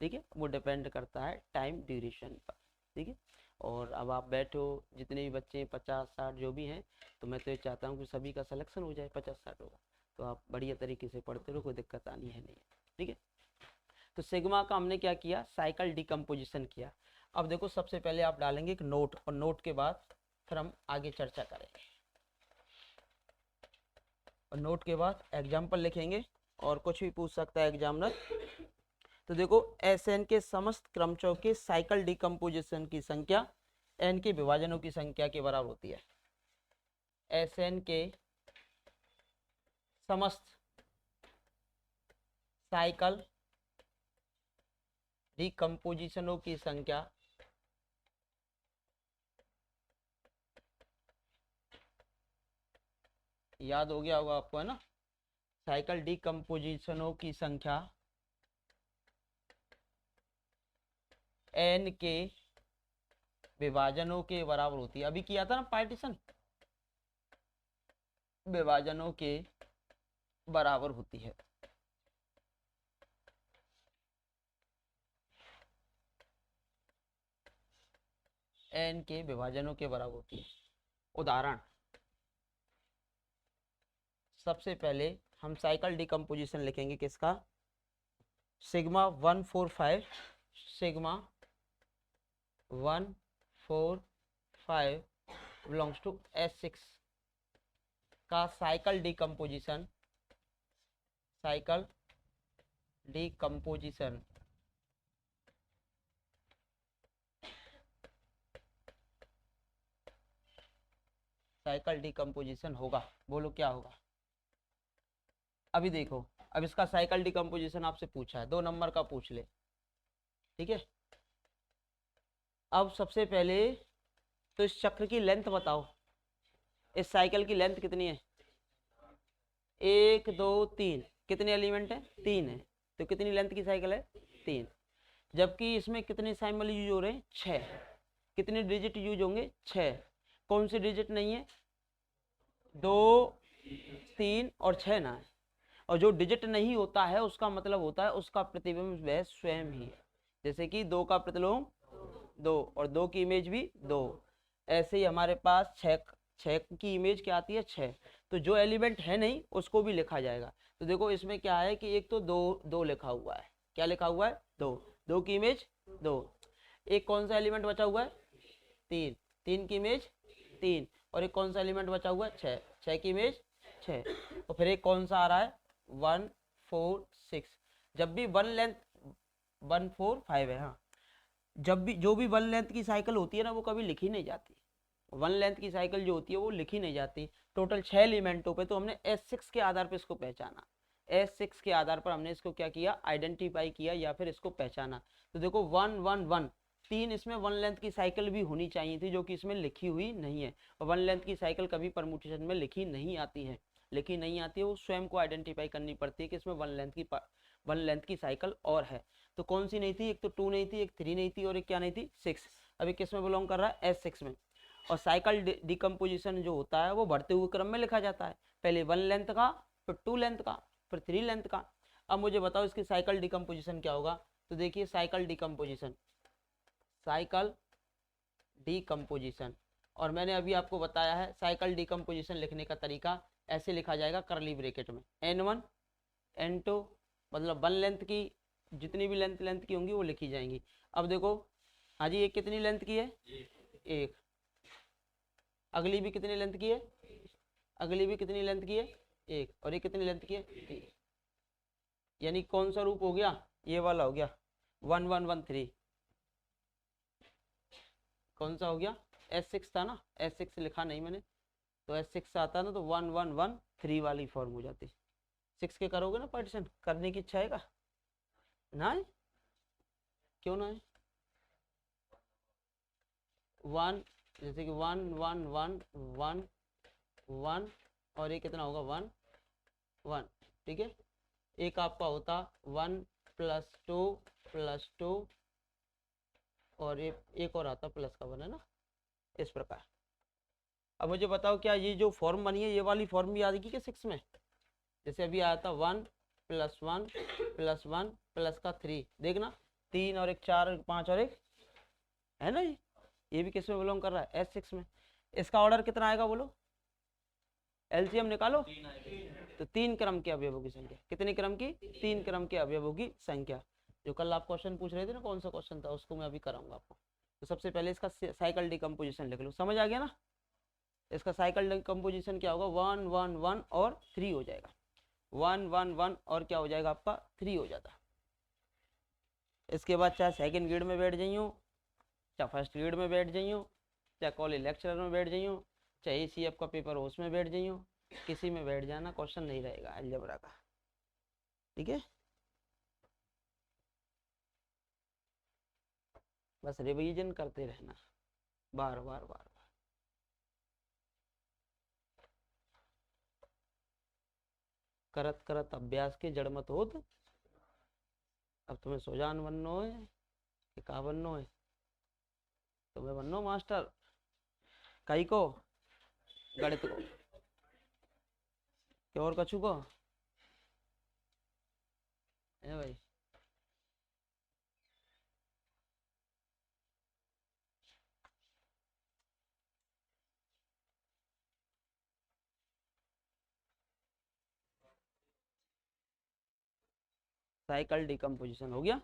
ठीक है? वो डिपेंड करता है टाइम ड्यूरेशन पर, ठीक है? और अब आप बैठो, जितने भी बच्चे 50-60 जो भी हैं, तो मैं तो ये चाहता हूँ कि सभी का सिलेक्शन हो जाए, 50-60 होगा, तो आप बढ़िया तरीके से पढ़ते रहो, कोई दिक्कत आनी है नहीं, ठीक है? तो सिग्मा का हमने क्या किया, साइकिल डिकम्पोजिशन किया। अब देखो, सबसे पहले आप डालेंगे एक नोट, और नोट के बाद फिर हम आगे चर्चा करेंगे, और नोट के बाद एग्जाम्पल लिखेंगे, और कुछ भी पूछ सकता है एग्जामिनर। तो देखो, एस एन के समस्त क्रमचयों के साइकिल डिकम्पोजिशन की संख्या एन के विभाजनों की संख्या के बराबर होती है। एस एन के समस्त साइकिल डिकम्पोजिशनों की संख्या याद हो गया होगा आपको, है ना? साइकिल डिकम्पोजिशनों की संख्या एन के विभाजनों के बराबर होती है। अभी किया था ना पार्टीशन, विभाजनों के बराबर होती है। एन के विभाजनों के बराबर होती है। उदाहरण, सबसे पहले हम साइकिल डिकम्पोजिशन लिखेंगे किसका, sigma 145, sigma 145 belongs to S6 का cycle decomposition, cycle decomposition cycle decomposition होगा। बोलो क्या होगा? अभी देखो, अब इसका साइकिल डिकम्पोजिशन आपसे पूछा है, 2 नंबर का पूछ ले, ठीक है? अब सबसे पहले तो इस चक्र की लेंथ बताओ, इस साइकिल की लेंथ कितनी है? 1 2 3, कितने एलिमेंट है? 3 है, तो कितनी लेंथ की साइकिल है? 3। जबकि इसमें कितने साइमल यूज हो रहे हैं? 6। कितने डिजिट यूज होंगे? 6। कौन से डिजिट नहीं है? 2 3 और 6 ना है। और जो डिजिट नहीं होता है उसका मतलब होता है उसका प्रतिबिंब वह स्वयं ही है। जैसे कि 2 का प्रतिलोम 2 और 2 की इमेज भी 2। ऐसे ही हमारे पास 6 की इमेज क्या आती है? 6। तो जो एलिमेंट है नहीं उसको भी लिखा जाएगा। तो देखो इसमें क्या है कि एक तो 2 लिखा हुआ है। क्या लिखा हुआ है? 2 की इमेज 2। एक कौन सा एलिमेंट बचा हुआ है? 3 की इमेज 3। और एक कौन सा एलिमेंट बचा हुआ है? 6 की इमेज 6। और फिर एक कौन सा आ रहा है? 1 4 6। जब भी 1 लेंथ 1 4 5 है, हाँ, जब भी जो भी 1 लेंथ की साइकिल होती है ना वो कभी लिखी नहीं जाती। 1 लेंथ की साइकिल जो होती है वो लिखी नहीं जाती। टोटल 6 एलिमेंटों पे तो हमने S6 के आधार पर इसको पहचाना। S6 के आधार पर हमने इसको क्या किया? आइडेंटिफाई किया या फिर इसको पहचाना। तो देखो 1 1 1, 3 इसमें 1 लेंथ की साइकिल भी होनी चाहिए थी जो कि इसमें लिखी हुई नहीं है। और 1 लेंथ की साइकिल कभी परमुटेशन में लिखी नहीं आती है। वो स्वयं को आइडेंटिफाई करनी पड़ती है कि इसमें 1 लेंथ की साइकिल और है। तो कौन सी नहीं थी? एक तो 2 नहीं थी, एक 3 नहीं थी और एक क्या नहीं थी? 6। अभी किस में बिलोंग कर रहा है? S6 में। और साइकिल डिकम्पोजिशन जो होता है वो बढ़ते हुए क्रम में लिखा जाता है। पहले 1 लेंथ का, फिर 2 लेंथ का, फिर 3 लेंथ का। अब मुझे बताओ इसकी साइकिल डिकम्पोजिशन क्या होगा? तो देखिए साइकिल डिकम्पोजिशन, और मैंने अभी आपको बताया है साइकिल डिकम्पोजिशन लिखने का तरीका ऐसे लिखा जाएगा कर्ली ब्रैकेट में N1 N2, मतलब 1 लेंथ की जितनी भी लेंथ की होंगी वो लिखी जाएंगी। अब देखो, हाँ जी, एक कितनी लेंथ की है? 1। अगली भी कितनी लेंथ की है? अगली भी कितनी लेंथ की है? 1। और ये कितनी लेंथ की है? 3। यानी कौन सा रूप हो गया? ये वाला हो गया 1 1 1 3। कौन सा हो गया? S6 था ना, S6 लिखा नहीं मैंने, तो S6 आता ना तो 1 1 1 3 वाली फॉर्म हो जाती। 6 के करोगे ना पार्टीशन? करने की इच्छा है? ना है? क्यों ना है? 1, जैसे कि 1 1 1 1 1, और ये कितना होगा? 1 1, ठीक है। एक आपका होता 1 + 2 और एक और आता प्लस का 1, है ना, इस प्रकार। अब मुझे बताओ क्या ये जो फॉर्म बनी है ये वाली फॉर्म भी आ जाएगी क्या 6 में? जैसे अभी आया था 1 + 1 + 1 प्लस का 3, देखना 3 और एक 4 और 5 और एक, है ना। ये भी किस में बिलोंग कर रहा है? S6 में। इसका ऑर्डर कितना आएगा बोलो? LCM निकालो। तो 3 क्रम के अवयवों की संख्या। कितने क्रम की? 3 क्रम के अवयवों की संख्या। जो कल आप क्वेश्चन पूछ रहे थे ना, कौन सा क्वेश्चन था, उसको मैं अभी कराऊंगा आपको। तो सबसे पहले इसका साइकिल डिकम्पोजिशन लिख लो, समझ आ गया ना। इसका साइकिल डिकम्पोजिशन क्या होगा? 1 1 1 और 3 हो जाएगा। 1 1 1 और क्या हो जाएगा आपका? 3 हो जाता। इसके बाद चाहे सेकंड ग्रेड में बैठ जाइयो, चाहे फर्स्ट ग्रेड में बैठ जाइयो, चाहे कॉलेज लेक्चरर में बैठ जाइयो, चाहे ACF का पेपर हो उसमें बैठ जाइयो, किसी में बैठ जाना, क्वेश्चन नहीं रहेगा अलजेब्रा का, ठीक है। बस रिवीजन करते रहना बार बार बार बार। करत करत अभ्यास के जड़ मत होत। अब तुम्हें सुजान बननो है कि का बननो है? तुम्हें बननो मास्टर कई को? गणित को कि और कछु को? है भाई। साइकिल डिकम्पोजिशन हो गया।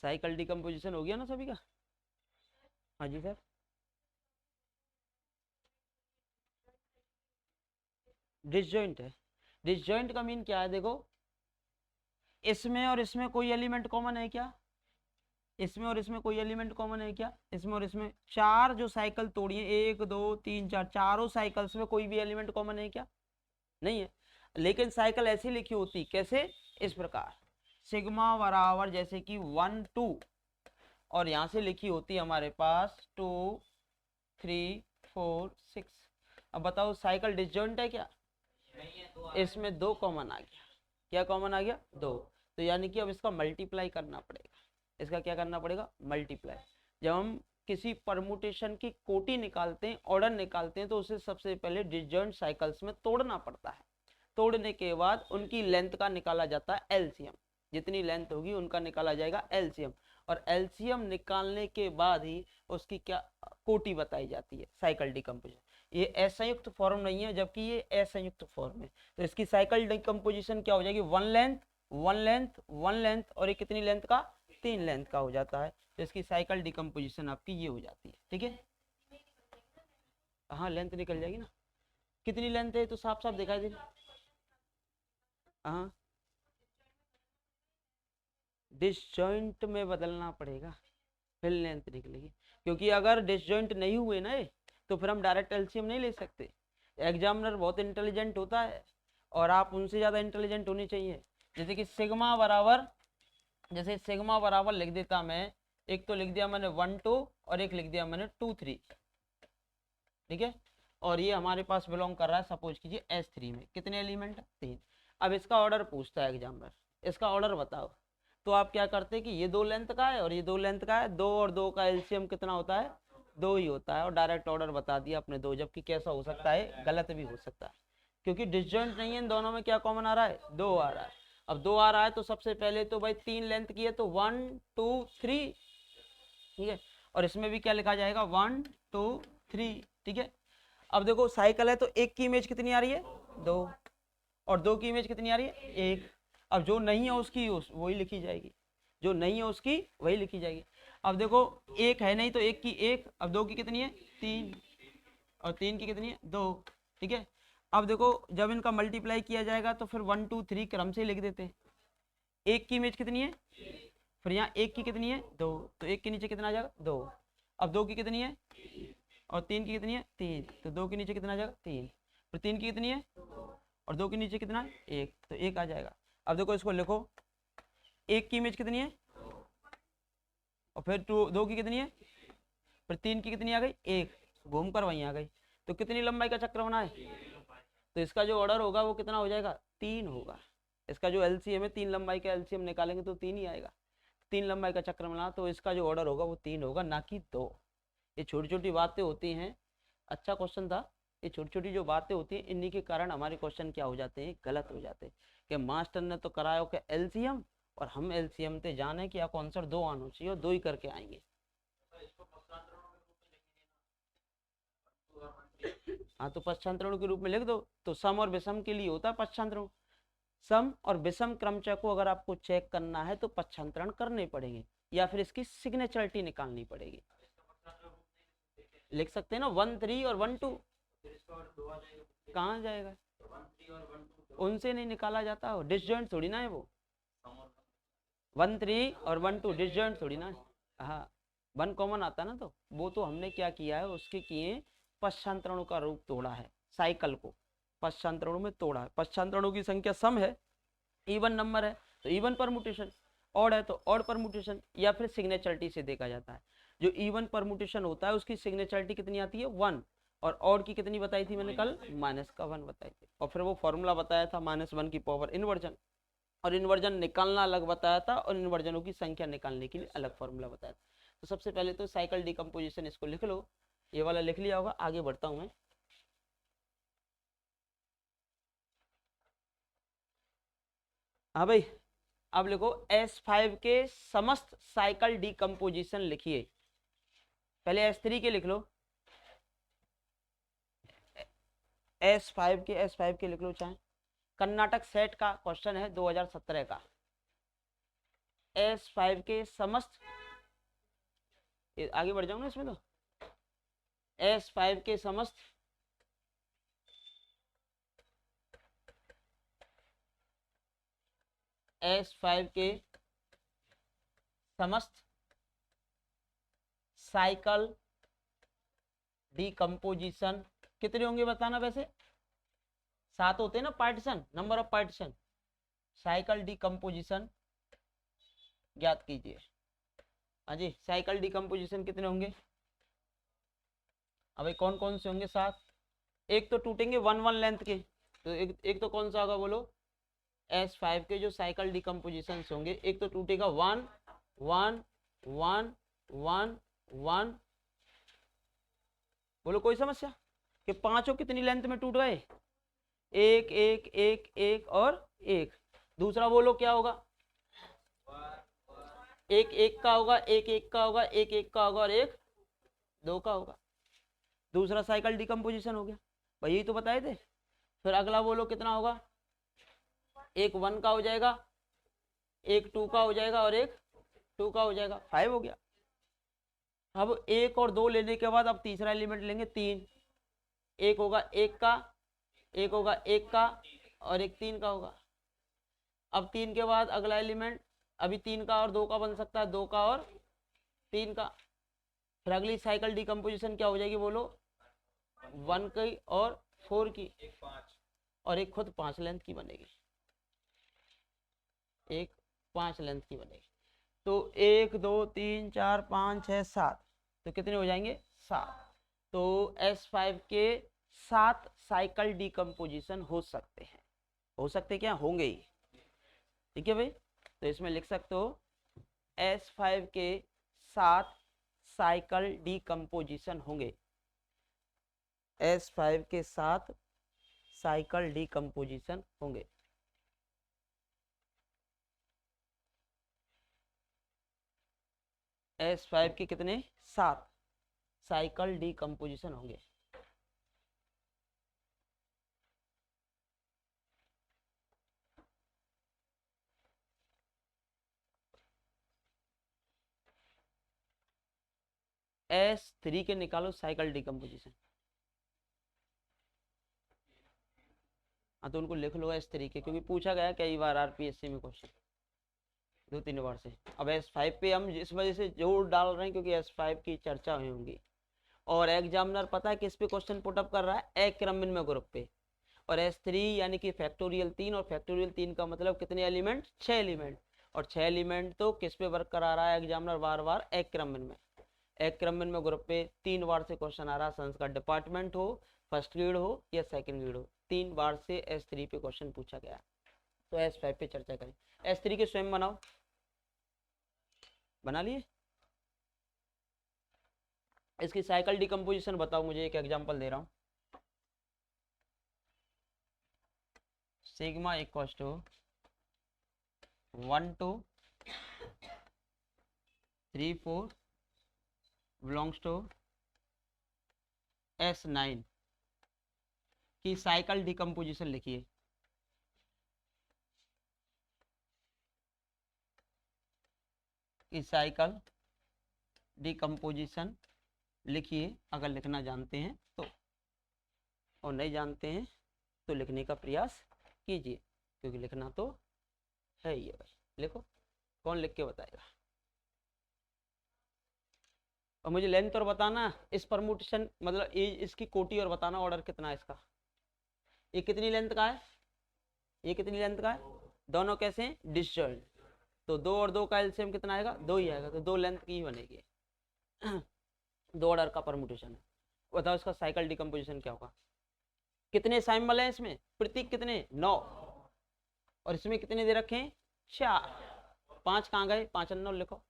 साइकिल डिकम्पोजिशन हो गया ना सभी का? हाँ जी सर। डिसजॉइंट है। डिसजॉइंट का मीन क्या है? देखो, इसमें और इसमें कोई एलिमेंट कॉमन है क्या? इसमें और इसमें कोई एलिमेंट कॉमन है क्या? इसमें और इसमें चार जो साइकिल तोड़ी है, 1 2 3 4, चारों साइकिल्स में कोई भी एलिमेंट कॉमन है क्या? नहीं है। लेकिन साइकिल ऐसी लिखी होती कैसे, इस प्रकार, सिग्मा बराबर जैसे कि 1 2, और यहां से लिखी होती हमारे पास 2 3 4 6। अब बताओ साइकिल डिसजॉइंट है क्या, इसमें 2 कॉमन आ गया, क्या कॉमन आ गया, 2। तो यानी कि अब इसका मल्टीप्लाई करना पड़ेगा, इसका क्या करना पड़ेगा, मल्टीप्लाई। जब हम किसी परमुटेशन की कोटि निकालते हैं, ऑर्डर निकालते हैं, तो उसे सबसे पहले डिसजॉइंट साइकिल्स में तोड़ना पड़ता है। तोड़ने के बाद उनकी लेंथ का निकाला जाता है एलसीएम, जितनी लेंथ होगी उनका निकाला जाएगा एलसीएम, और एलसीएम निकालने के बाद ही उसकी क्या कोटि बताई जाती है, साइकिल डिकम्पोजिशन। ये असंयुक्त फॉर्म नहीं है, जबकि ये असंयुक्त फॉर्म है। तो इसकी साइकिल डिकम्पोजिशन क्या हो जाएगी, one length one length one length, और ये कितनी लेंथ का, 3 लेंथ का हो जाता है। तो इसकी साइकिल डिकम्पोजिशन आपकी ये हो जाती है, ठीक है। हाँ लेंथ निकल जाएगी ना, कितनी लेंथ है तो साफ साफ दिखाई दे। हाँ डिसजॉइंट में बदलना पड़ेगा, फिर लेंथ निकलेगी, क्योंकि अगर डिसजॉइंट नहीं हुए ना तो फिर हम डायरेक्ट एलसीएम नहीं ले सकते। एग्जामिनर बहुत इंटेलिजेंट होता है और आप उनसे ज़्यादा इंटेलिजेंट होने चाहिए। जैसे कि सिग्मा बराबर, जैसे सिग्मा बराबर लिख देता मैं, एक तो लिख दिया मैंने 1 2 और एक लिख दिया मैंने 2 3, ठीक है। और ये हमारे पास बिलोंग कर रहा है सपोज कीजिए S3 में, कितने एलिमेंट, 3। अब इसका ऑर्डर पूछता है एग्जामिनर, इसका ऑर्डर बताओ, तो आप क्या करते हैं कि ये 2 लेंथ का है और ये 2 लेंथ का है, 2 और 2 का एलसीएम कितना होता है, 2 ही होता है, और डायरेक्ट ऑर्डर बता दिया अपने 2। जबकि कैसा हो सकता है, गलत भी हो सकता है, क्योंकि डिसजॉइंट नहीं है, इन दोनों में क्या कॉमन आ रहा है, 2 आ रहा है। अब 2 आ रहा है तो सबसे पहले तो भाई 3 लेंथ की है तो 1 2 3, ठीक है। और इसमें भी क्या लिखा जाएगा, 1 2 3, ठीक है। अब देखो साइकिल है तो एक की इमेज कितनी आ रही है, 2, और 2 की इमेज कितनी आ रही है, 1। अब जो नहीं है उसकी वही लिखी जाएगी, जो नहीं है उसकी वही लिखी जाएगी। अब देखो एक है नहीं तो एक की एक, अब 2 की कितनी है, 3, और 3 की कितनी है, 2, ठीक है। अब देखो जब इनका मल्टीप्लाई किया जाएगा तो फिर 1 2 3 क्रम से लिख देते हैं। एक की इमेज कितनी है, फिर यहाँ एक की कितनी है, 2, तो एक के नीचे कितना आ जाएगा, 2। अब 2 की कितनी है, और 3 की कितनी है, 3, तो 2 के नीचे कितना आ जाएगा, 3। फिर 3 की कितनी है, और 2 के नीचे कितना है, 1, तो 1 आ जाएगा। अब देखो इसको लिखो, एक की इमेज कितनी है, और फिर 2 की कितनी है, फिर 3 की कितनी आ गई, 1, घूम कर वहीं आ गई। तो कितनी लंबाई का चक्र बना है, तो इसका जो ऑर्डर होगा वो कितना हो जाएगा, 3 होगा। इसका जो एलसीएम है, 3 लंबाई का एलसीएम निकालेंगे तो 3 ही आएगा। 3 लंबाई का चक्र बना तो इसका जो ऑर्डर होगा वो 3 होगा, ना कि 2। ये छोटी छोटी बातें होती हैं, अच्छा क्वेश्चन था। ये छोटी छोटी जो बातें होती हैं इन्हीं के कारण हमारे क्वेश्चन क्या हो जाते हैं, गलत हो जाते हैं। कि मास्टर ने तो कराया हो कि एलसीएम, और हम एलसीएम ते जाने कि आपको आंसर 2 आना चाहिए और 2 ही करके आएंगे। हाँ तो पश्चांतरण के रूप में लिख दो, तो सम और विषम के लिए होता है पश्चांतरण। सम और विषम क्रमचय को अगर आपको चेक करना है तो पश्चांतरण करने पड़ेंगे, या फिर इसकी सिग्नेचरिटी निकालनी पड़ेगी। लिख सकते हैं ना 1 3 और 1 2, कहाँ जाएगा, उनसे नहीं निकाला जाता, हो डिसजॉइंट थोड़ी ना है वो। 1 3 और 1 2 डिसजॉइंट थोड़ी ना है। हाँ 1 कॉमन आता है ना, तो वो तो हमने क्या किया है, उसके किए पश्चांतरणों का रूप तोड़ा है, साइकिल को पश्चांतरणों में तोड़ा है। पश्चांतरणों की संख्या सम है, इवन नंबर है तो इवन परमुटेशन, ऑड है तो ऑड परमुटेशन, या फिर सिग्नेचरिटी से देखा जाता है। जो इवन परमुटेशन होता है उसकी सिग्नेचरिटी कितनी आती है, 1, और ऑड की कितनी बताई थी मैंने कल, -1 बताई थी। और फिर वो फॉर्मूला बताया था -1 की पावर इन्वर्जन, और इन्वर्जन निकालना अलग बताया था, और इन्वर्जनों की संख्या निकालने के लिए अलग फॉर्मूला बताया था। तो सबसे पहले तो साइकिल डिकम्पोजिशन इसको लिख लो, ये वाला लिख लिया होगा, आगे बढ़ता हूँ मैं। हाँ भाई अब लिखो S5 के समस्त साइकिल डिकम्पोजिशन लिखिए। पहले S3 के लिख लो, S5 के लिख लो, चाहे कर्नाटक सेट का क्वेश्चन है 2017 का। S5 के समस्त, आगे बढ़ जाऊं ना इसमें, तो S5 के समस्त S5 के समस्त साइकिल डिकम्पोजिशन कितने होंगे बताना, वैसे 7 होते हैं ना partition, number of partition. Cycle decomposition ज्ञात कीजिए। हाँ जी, साइकिल डिकम्पोजिशन कितने होंगे? अब कौन कौन से होंगे? 7। एक तो टूटेंगे 1 1 लेंथ के, तो एक तो कौन सा होगा बोलो? S5 के जो साइकिल डिकम्पोजिशन होंगे, एक तो टूटेगा 1 1 1 1 1। बोलो कोई समस्या? कि पांचों कितनी लेंथ में टूट गए? एक एक एक एक और एक। दूसरा बोलो क्या होगा? एक एक का होगा, एक एक का होगा, एक एक का होगा और एक 2 का होगा। दूसरा साइकिल डिकम्पोजिशन हो गया भाई, यही तो बताए थे। फिर अगला बोलो कितना होगा? एक 1 का हो जाएगा, एक 2 का हो जाएगा और एक 2 का हो जाएगा, 5 हो गया। अब 1 और 2 लेने के बाद अब तीसरा एलिमेंट लेंगे 3। एक होगा 1 का, एक होगा 1 का और एक 3 का होगा। अब 3 के बाद अगला एलिमेंट, अभी 3 का और 2 का बन सकता है, 2 का और 3 का। फिर अगली साइकिल डिकम्पोजिशन क्या हो जाएगी बोलो? 1 की और 4 की, और एक खुद 5 लेंथ की बनेगी, एक 5 लेंथ की बनेगी। तो 1 2 3 4 5 6 7, तो कितने हो जाएंगे? 7। तो S5 के 7 साइकिल डिकम्पोजिशन हो सकते हैं। हो सकते क्या? होंगे ही। ठीक है भाई, तो इसमें लिख सकते हो S5 के 7 साइकिल डिकम्पोजिशन होंगे। S5 के 7 साइकिल डिकम्पोजिशन होंगे। S5 के कितने? 7 साइकिल डिकम्पोजिशन होंगे। S3 के निकालो साइकिल डिकम्पोजिशन। हाँ तो उनको लिख लो S3 के, क्योंकि पूछा गया कई बार RPSC में क्वेश्चन, 2-3 बार से। अब S5 पे हम इस वजह से जोर डाल रहे हैं क्योंकि S5 की चर्चा हुई होंगी। और एग्जामिनर पता है किस पे क्वेश्चन पुटअप कर रहा है? एक क्रमबिन में ग्रुप पे। और S3 यानी कि फैक्टोरियल 3, और फैक्टोरियल 3 का मतलब कितने एलिमेंट? 6 एलिमेंट। और 6 एलिमेंट तो किस पे वर्क करा रहा है एग्जामिनर? बार बार एक क्रमबिन में। एक क्रमबिन में ग्रुप पे 3 बार से क्वेश्चन आ रहा है, संस्कार डिपार्टमेंट हो, फर्स्ट ग्रेड हो या सेकंड ग्रेड हो, 3 बार से S3 पे क्वेश्चन पूछा गया। तो S5 पे चर्चा करें। S3 के स्वयं बनाओ। बना लिए? इसकी साइकिल डिकम्पोजिशन बताओ मुझे, एक एग्जांपल दे रहा हूं। Sigma equal to 1 2 3 4 belongs to S9 की साइकिल डिकम्पोजिशन लिखिए। इस साइकिल डिकम्पोजिशन लिखिए अगर लिखना जानते हैं तो, और नहीं जानते हैं तो लिखने का प्रयास कीजिए, क्योंकि लिखना तो है ही है भाई। लिखो, कौन लिख के बताएगा? और मुझे लेंथ और बताना, इस परमुटेशन मतलब इसकी कोटी और बताना ऑर्डर कितना है इसका। ये कितनी लेंथ का है? ये कितनी लेंथ का है? दोनों कैसे हैं? डिसजॉइंट। तो 2 और 2 का एलसीएम कितना आएगा? 2 ही आएगा, तो 2 लेंथ की ही बनेगी। 2 ऑर्डर का परमुटेशन है। बताओ इसका साइकिल डिकम्पोजिशन क्या होगा? कितने साइम्बल हैं इसमें? प्रतीक कितने? 9। और इसमें कितने दे रखे हैं? 4। 5 कहाँ गए? 5 और 9 लिखो।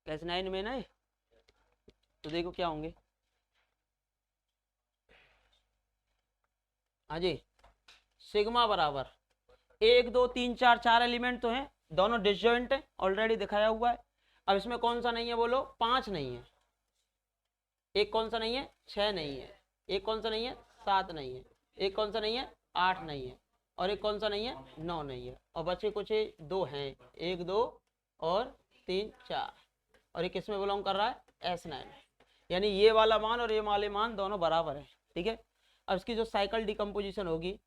कैसे 9 में ना? तो देखो क्या होंगे। हाँ जी, सिग्मा बराबर 1 2 3 4, 4 एलिमेंट तो हैं, दोनों डिसजॉइंट है, ऑलरेडी दिखाया हुआ है। अब इसमें कौन सा नहीं है बोलो? 5 नहीं है। एक कौन सा नहीं है? 6 नहीं है। एक कौन सा नहीं है? 7 नहीं है। एक कौन सा नहीं है? 8 नहीं है। और एक कौन सा नहीं है? 9 नहीं है। और बचे कुछ 2 हैं, 1 2 और 3 4। और ये किस में बिलोंग कर रहा है? S9। यानी ये वाला मान और ये वाले मान दोनों बराबर है। ठीक है, अब इसकी जो साइकिल डिकम्पोजिशन होगी,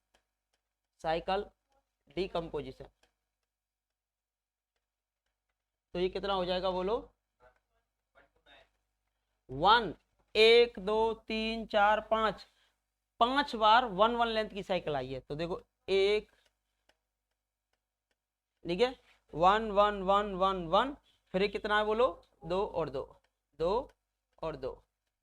साइकिल डिकम्पोजिशन, तो ये कितना हो जाएगा बोलो? 1 1 2 3 4 5, 5 बार 1 1 लेंथ की साइकिल आई है। तो देखो 1, ठीक है, 1 1 1 1 1, फिर ये कितना है बोलो, 2 और 2, 2 और 2,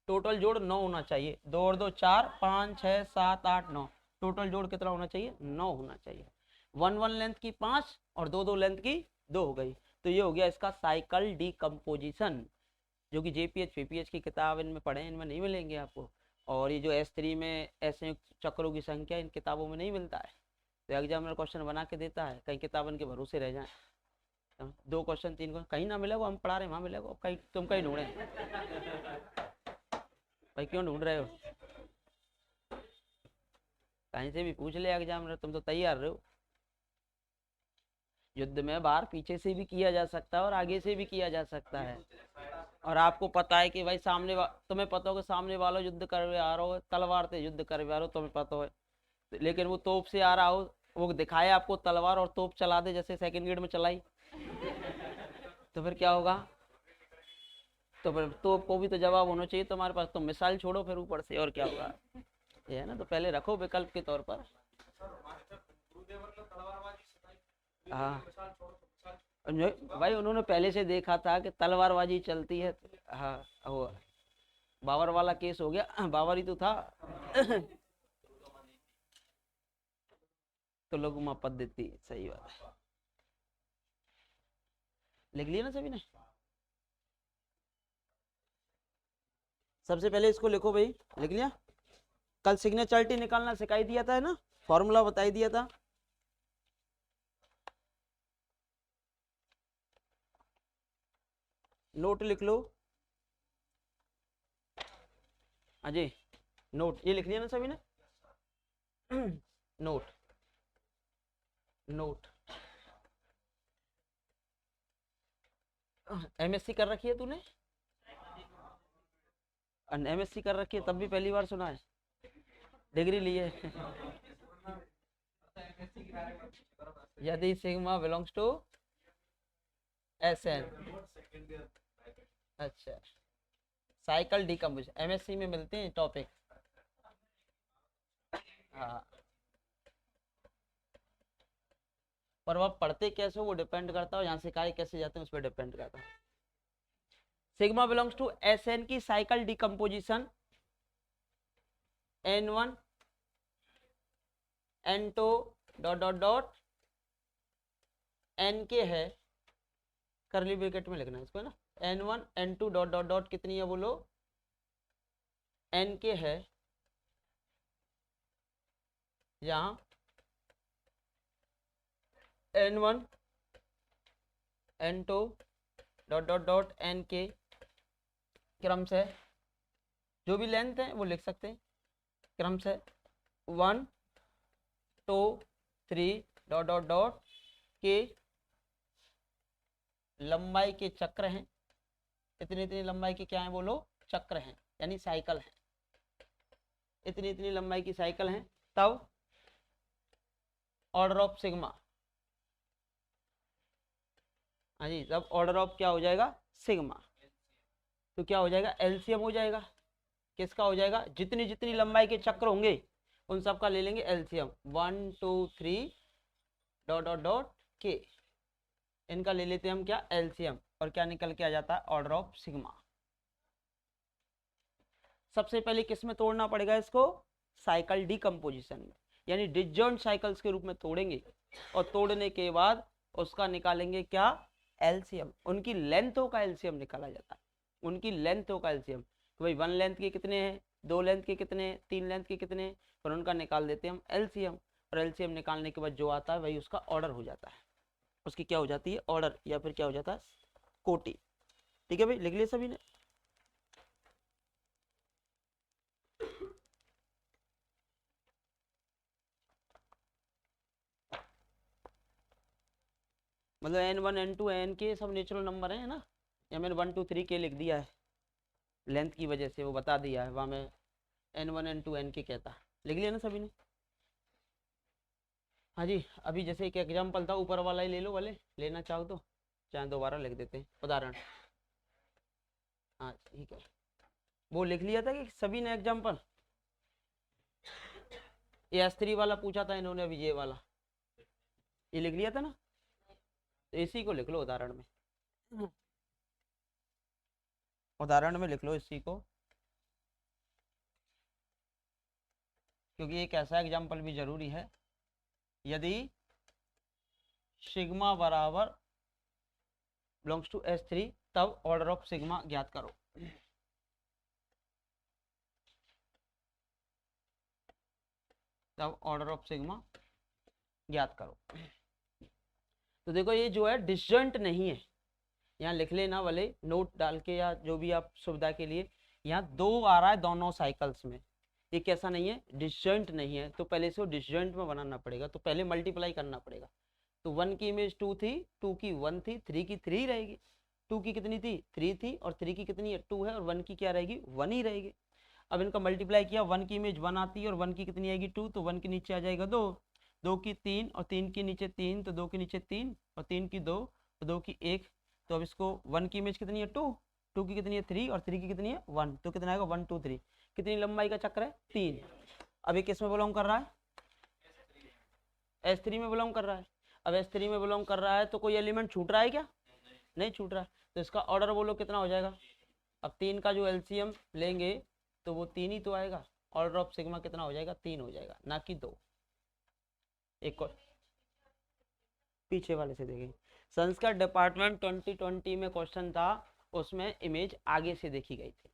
टोटल जोड़ 9 होना चाहिए। 2 और 2 4, 5 6 7 8 9, टोटल जोड़ कितना होना चाहिए, 9 होना चाहिए। 1 1 लेंथ की 5 और 2 2 लेंथ की 2 हो गई। तो ये हो गया इसका साइकिल डीकम्पोजिशन, जो कि जेपीएच पीपीएच की किताब इनमें पढ़े, इनमें नहीं मिलेंगे आपको। और ये जो S3 में ऐसे चक्रों की संख्या इन किताबों में नहीं मिलता है। तो एग्जामिनर क्वेश्चन बना के देता है, कहीं किताब इनके भरोसे रह जाए, 2 क्वेश्चन 3 क्वेश्चन कहीं ना मिले, वो हम पढ़ा रहे हैं वहाँ मिलेगा, कहीं तुम कहीं ढूंढे भाई, क्यों ढूंढ रहे हो, कहीं से भी पूछ ले एग्जामिनर, तुम तो तैयार रहो। युद्ध में बाहर पीछे से भी किया जा सकता है और आगे से भी किया जा सकता है। और आपको पता है कि भाई तुम्हें पता हो कि सामने वाला युद्ध कर आ रहा हो, तलवार से युद्ध कर आ रहा हो, तुम्हें पता हो, लेकिन वो तोप से आ रहा हो, वो दिखाए आपको तलवार और तोप चला दे, जैसे सेकंड ग्रेड में चलाई, तो फिर क्या होगा, तो फिर तोप को भी तो जवाब होना चाहिए तुम्हारे पास, तो मिसाइल छोड़ो फिर ऊपर से, और क्या होगा, ये है ना, तो पहले रखो विकल्प के तौर पर। हाँ भाई, उन्होंने पहले से देखा था कि तलवारबाजी चलती है। हाँ, वो बाबर वाला केस हो गया, बाबर ही तो था तो लघुमा पद्धति, सही बात है। लिख लिया ना सभी ने, सबसे पहले इसको लिखो भाई, लिख लिया। कल सिग्नेचरिटी निकालना सिखाई दिया था, है ना, फॉर्मूला बताई दिया था। नोट लिख लो अजय, नोट ये लिख लिया ना सभी ने नोट, नोट। एमएससी कर रखी है तूने, एमएससी कर रखी है, तब भी पहली बार सुना है, डिग्री ली है यदि सिग्मा बिलोंग्स टू SN, अच्छा, साइकिल डीकम्पोजिशन एमएससी में मिलते हैं टॉपिक। हाँ, पर वह पढ़ते कैसे हो वो डिपेंड करता है, यहाँ सिखाए कैसे जाते हैं उस पर डिपेंड करता है। सिग्मा बिलोंग्स टू SN की cycle decomposition N1 N2 dot dot dot N के है, करली ब्रैकेट में लिखना है इसको, है ना, N1 N2 dot dot dot कितनी है बोलो, N के है, यहाँ N1 N2 dot dot dot N के क्रम से, जो भी लेंथ है वो लिख सकते हैं, क्रम से 1 2 3 डॉट डॉट डॉट के लंबाई के चक्र हैं, इतनी इतनी लंबाई के क्या है बोलो, चक्र हैं, यानी साइकिल है, इतनी इतनी लंबाई की साइकिल है, तब ऑर्डर ऑफ सिग्मा, हाँ जी, तब ऑर्डर ऑफ क्या हो जाएगा, सिग्मा, तो क्या हो जाएगा, एलसीएम हो जाएगा, किसका हो जाएगा, जितनी जितनी लंबाई के चक्र होंगे उन सब का ले लेंगे एलसीएम, 1 2 3 डॉट डॉट डॉट के, इनका ले लेते हैं हम क्या, एलसीएम, और क्या निकल के आ जाता है, ऑर्डर ऑफ सिग्मा। सबसे पहले किस में तोड़ना पड़ेगा इसको, साइकिल डीकम्पोजिशन में, यानी डिसजॉइंट साइकिल्स के रूप में तोड़ेंगे, और तोड़ने के बाद उसका निकालेंगे क्या, एलसीएम, उनकी लेंथों का एलसीएम निकाला जाता है, उनकी लेंथों का एलसीएम, तो भाई 1 लेंथ के कितने हैं, 2 लेंथ के कितने हैं, 3 लेंथ के कितने हैं, और उनका निकाल देते हैं हम एलसीएम, और एलसीएम निकालने के बाद जो आता है वही उसका ऑर्डर हो जाता है, उसकी क्या हो जाती है, ऑर्डर, या फिर क्या हो जाता है, कोटि। ठीक है भाई, लिख लिया सभी ने। मतलब N1 N2 N के सब नेचुरल नंबर है ना, या मैंने 1 2 3 के लिख दिया है, लेंथ की वजह से वो बता दिया है, वहाँ में N1 N2 N के कहता, लिख लिया ना सभी ने। हाँ जी, अभी जैसे एक एग्जाम्पल था, ऊपर वाला ही ले लो, वाले लेना चाहो तो, चाहे दोबारा लिख देते हैं उदाहरण, हाँ ठीक है, वो लिख लिया था कि सभी ने एग्जाम्पल, ये S3 वाला पूछा था इन्होंने, अभी ये वाला ये लिख लिया था ना, तो इसी को लिख लो उदाहरण में, उदाहरण में लिख लो इसी को, क्योंकि एक ऐसा एग्जाम्पल भी जरूरी है। यदि सिग्मा बराबर बिलोंग्स टू S3 तब ऑर्डर ऑफ सिग्मा ज्ञात करो। तब ऑर्डर ऑफ सिग्मा ज्ञात करो। तो देखो ये जो है डिसजॉइंट नहीं है, यहाँ लिख लेना भले नोट डाल के या जो भी आप सुविधा के लिए, यहाँ 2 आ रहा है दोनों साइकिल्स में, ये कैसा नहीं है, डिसजॉइंट नहीं है, तो पहले से वो डिसजॉइंट में बनाना पड़ेगा, तो पहले मल्टीप्लाई करना पड़ेगा। तो 1 की इमेज 2 थी, 2 की 1 थी, 3 की 3 रहेगी, 2 की कितनी थी 3 थी, और 3 की कितनी है 2 है, और 1 की क्या रहेगी 1 ही रहेगी। अब इनका मल्टीप्लाई किया, 1 की इमेज 1 आती है और 1 की कितनी आएगी 2, तो 1 के नीचे आ जाएगा 2, 2 की 3 और 3 के नीचे 3, तो 2 के नीचे 3 और 3 की 2 और 2 की 1, तो अब इसको 1 की इमेज कितनी है 2, 2 की कितनी है 3 और 3 की कितनी है 1, तो कितना आएगा 1 2 3, कितनी लंबाई का चक्र है 3। अब ये किस में बिलोंग कर रहा है, S3 में बिलोंग कर रहा है। अब S3 में बिलोंग कर रहा है तो कोई एलिमेंट छूट रहा है क्या, नहीं छूट रहा है, तो इसका ऑर्डर बोलो कितना हो जाएगा। अब 3 का जो LCM लेंगे तो वो 3 ही तो आएगा, ऑर्डर ऑफ सिग्मा कितना हो जाएगा 3 हो जाएगा, ना कि 2। एक और पीछे वाले से देखें, संस्कृत डिपार्टमेंट 2020 में क्वेश्चन था, उसमें इमेज आगे से देखी गई थी,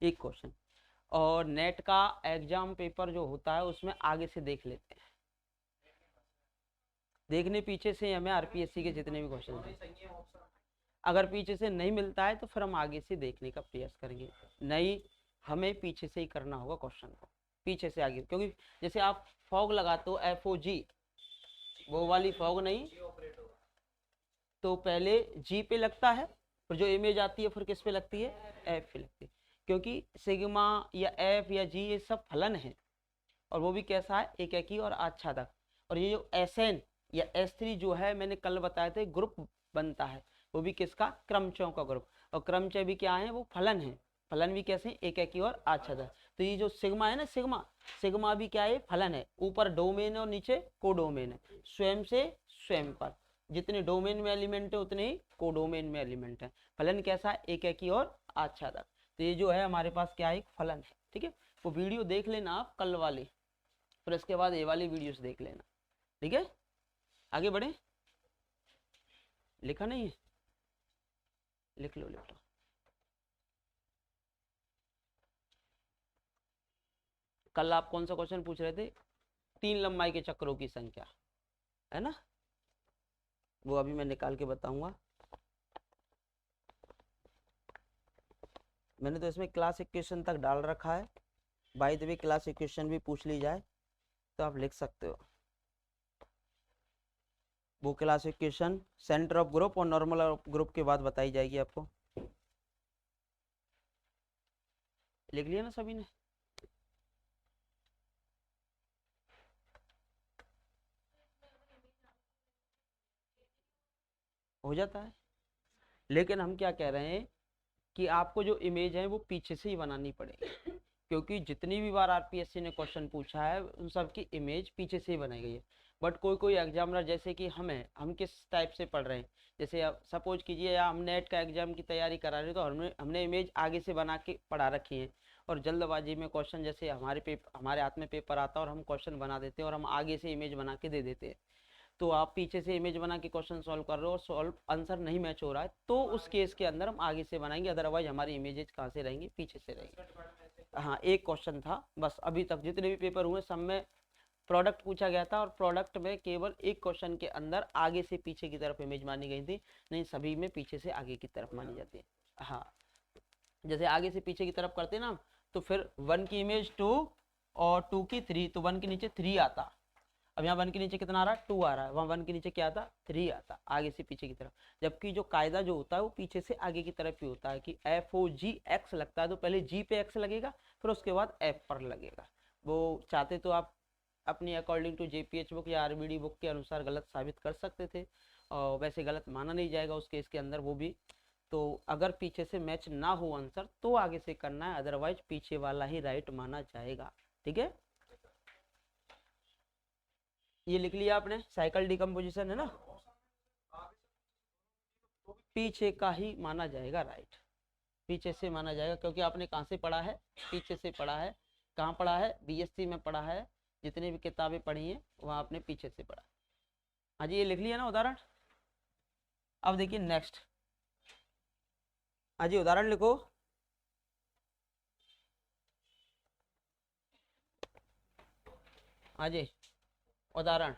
एक क्वेश्चन। और नेट का एग्जाम पेपर जो होता है उसमें आगे से देख लेते हैं, देखने पीछे से हमें RPSC के जितने भी क्वेश्चन हैं, अगर पीछे से नहीं मिलता है तो फिर हम आगे से देखने का प्रयास करेंगे, नहीं हमें पीछे से ही करना होगा क्वेश्चन को, पीछे से आगे, क्योंकि जैसे आप फॉग लगाते हो FOG, वो वाली फॉग नहीं, तो पहले G पे लगता है, और जो इमेज आती है फिर किस पे लगती है F पे लगती है, क्योंकि सिग्मा या F या G ये सब फलन है, और वो भी कैसा है एकाकी और आच्छादक। और ये जो SN या S3 जो है मैंने कल बताया था ग्रुप बनता है, वो भी किसका, क्रमचयों का ग्रुप, और क्रमचय भी क्या है वो फलन है, फलन भी कैसे एकाकी और आच्छादक। तो ये जो सिग्मा है ना, सिग्मा सिग्मा भी क्या है फलन है, ऊपर डोमेन है और नीचे कोडोमेन है, स्वयं से स्वयं पर, जितने डोमेन में एलिमेंट है उतने ही कोडोमेन में एलिमेंट है। फलन कैसा है एकाकी और आच्छादक, तो ये जो है हमारे पास क्या है एक फलन है, ठीक है। वो वीडियो देख लेना आप कल वाली, फिर इसके बाद ये वाली वीडियोस देख लेना, ठीक है। आगे बढ़े, लिखा नहीं है, लिख लो लिख लो। कल आप कौन सा क्वेश्चन पूछ रहे थे, 3 लंबाई के चक्रों की संख्या, है ना, वो अभी मैं निकाल के बताऊंगा। मैंने तो इसमें क्लास इक्वेशन तक डाल रखा है, by the way class equation भी पूछ ली जाए तो आप लिख सकते हो। वो class equation centre of group और नॉर्मल ऑफ ग्रुप के बाद बताई जाएगी आपको, लिख लिया ना सभी ने। हो जाता है, लेकिन हम क्या कह रहे हैं कि आपको जो इमेज है वो पीछे से ही बनानी पड़ेगी, क्योंकि जितनी भी बार RPSC ने क्वेश्चन पूछा है उन सब की इमेज पीछे से ही बनाई गई है। बट कोई कोई एग्जामिनर जैसे कि हम किस टाइप से पढ़ रहे हैं, जैसे अब सपोज कीजिए या हम नेट का एग्जाम की तैयारी करा रहे हैं, तो हमने इमेज आगे से बना के पढ़ा रखी है, और जल्दबाजी में क्वेश्चन जैसे हमारे हाथ में पेपर आता है और हम क्वेश्चन बना देते हैं और हम आगे से इमेज बना के दे देते हैं, तो आप पीछे से इमेज बना के क्वेश्चन सॉल्व कर रहे हो और सॉल्व आंसर नहीं मैच हो रहा है, तो उस केस के अंदर हम आगे से बनाएंगे, अदरवाइज हमारी इमेजेस कहाँ से रहेंगी पीछे से रहेंगी। हाँ एक क्वेश्चन था बस, अभी तक जितने भी पेपर हुए सब में प्रोडक्ट पूछा गया था, और प्रोडक्ट में केवल एक क्वेश्चन के अंदर आगे से पीछे की तरफ इमेज मानी गई थी, नहीं सभी में पीछे से आगे की तरफ मानी जाती है। हाँ जैसे आगे से पीछे की तरफ करते ना, तो फिर 1 की इमेज 2 और 2 की 3, तो 1 के नीचे 3 आता, अब यहाँ 1 के नीचे कितना आ रहा है 2 आ रहा है, वहाँ 1 के नीचे क्या आता 3 आता, आगे से पीछे की तरफ। जबकि जो कायदा जो होता है वो पीछे से आगे की तरफ ही होता है कि FOG X लगता है तो पहले G पे X लगेगा, फिर उसके बाद F पर लगेगा। वो चाहते तो आप अपनी अकॉर्डिंग टू JPH बुक या RBD बुक के अनुसार गलत साबित कर सकते थे, और वैसे गलत माना नहीं जाएगा उस केस के अंदर, वो भी तो अगर पीछे से मैच ना हो आंसर तो आगे से करना है, अदरवाइज पीछे वाला ही राइट माना जाएगा। ठीक है, ये लिख लिया आपने, साइकिल डिकम्पोजिशन है ना, पीछे का ही माना जाएगा राइट, पीछे से माना जाएगा, क्योंकि आपने कहाँ से पढ़ा है, पीछे से पढ़ा है। कहाँ पढ़ा है, बीएससी में पढ़ा है, जितनी भी किताबें पढ़ी हैं वहाँ आपने पीछे से पढ़ा। हाँ जी, ये लिख लिया ना उदाहरण। अब देखिए नेक्स्ट, हाँ जी उदाहरण लिखो। हाँ जी, उदाहरण,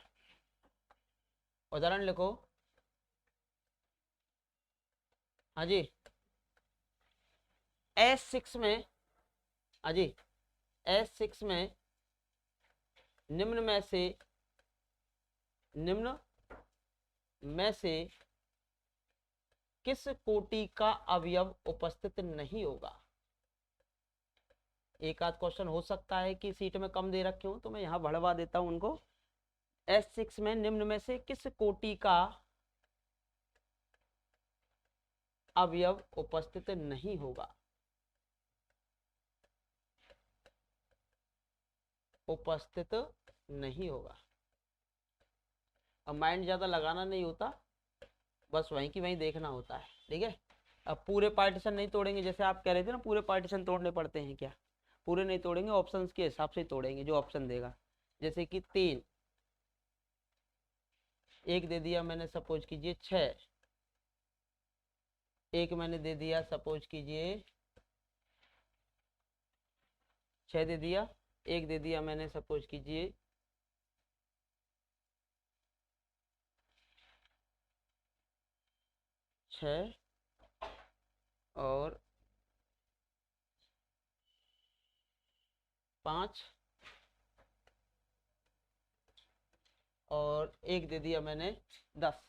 उदाहरण लिखो। हाँ जी, S6 में, हाँ जी S6 में निम्न में से, निम्न में से किस कोटि का अवयव उपस्थित नहीं होगा। एक आध क्वेश्चन हो सकता है कि सीट में कम दे रखे हूं, तो मैं यहां बढ़वा देता हूं उनको। S6 में निम्न में से किस कोटि का अवयव उपस्थित नहीं होगा, उपस्थित नहीं होगा। अब माइंड ज्यादा लगाना नहीं होता, बस वहीं की वहीं देखना होता है। ठीक है, अब पूरे पार्टीशन नहीं तोड़ेंगे, जैसे आप कह रहे थे ना पूरे पार्टीशन तोड़ने पड़ते हैं, क्या पूरे नहीं तोड़ेंगे, ऑप्शंस के हिसाब से तोड़ेंगे, जो ऑप्शन देगा। जैसे कि 3, एक दे दिया मैंने सपोज कीजिए 6, एक मैंने दे दिया सपोज कीजिए 6 दे दिया, एक दे दिया मैंने सपोज कीजिए 6 और 5 और एक दे दिया मैंने 10।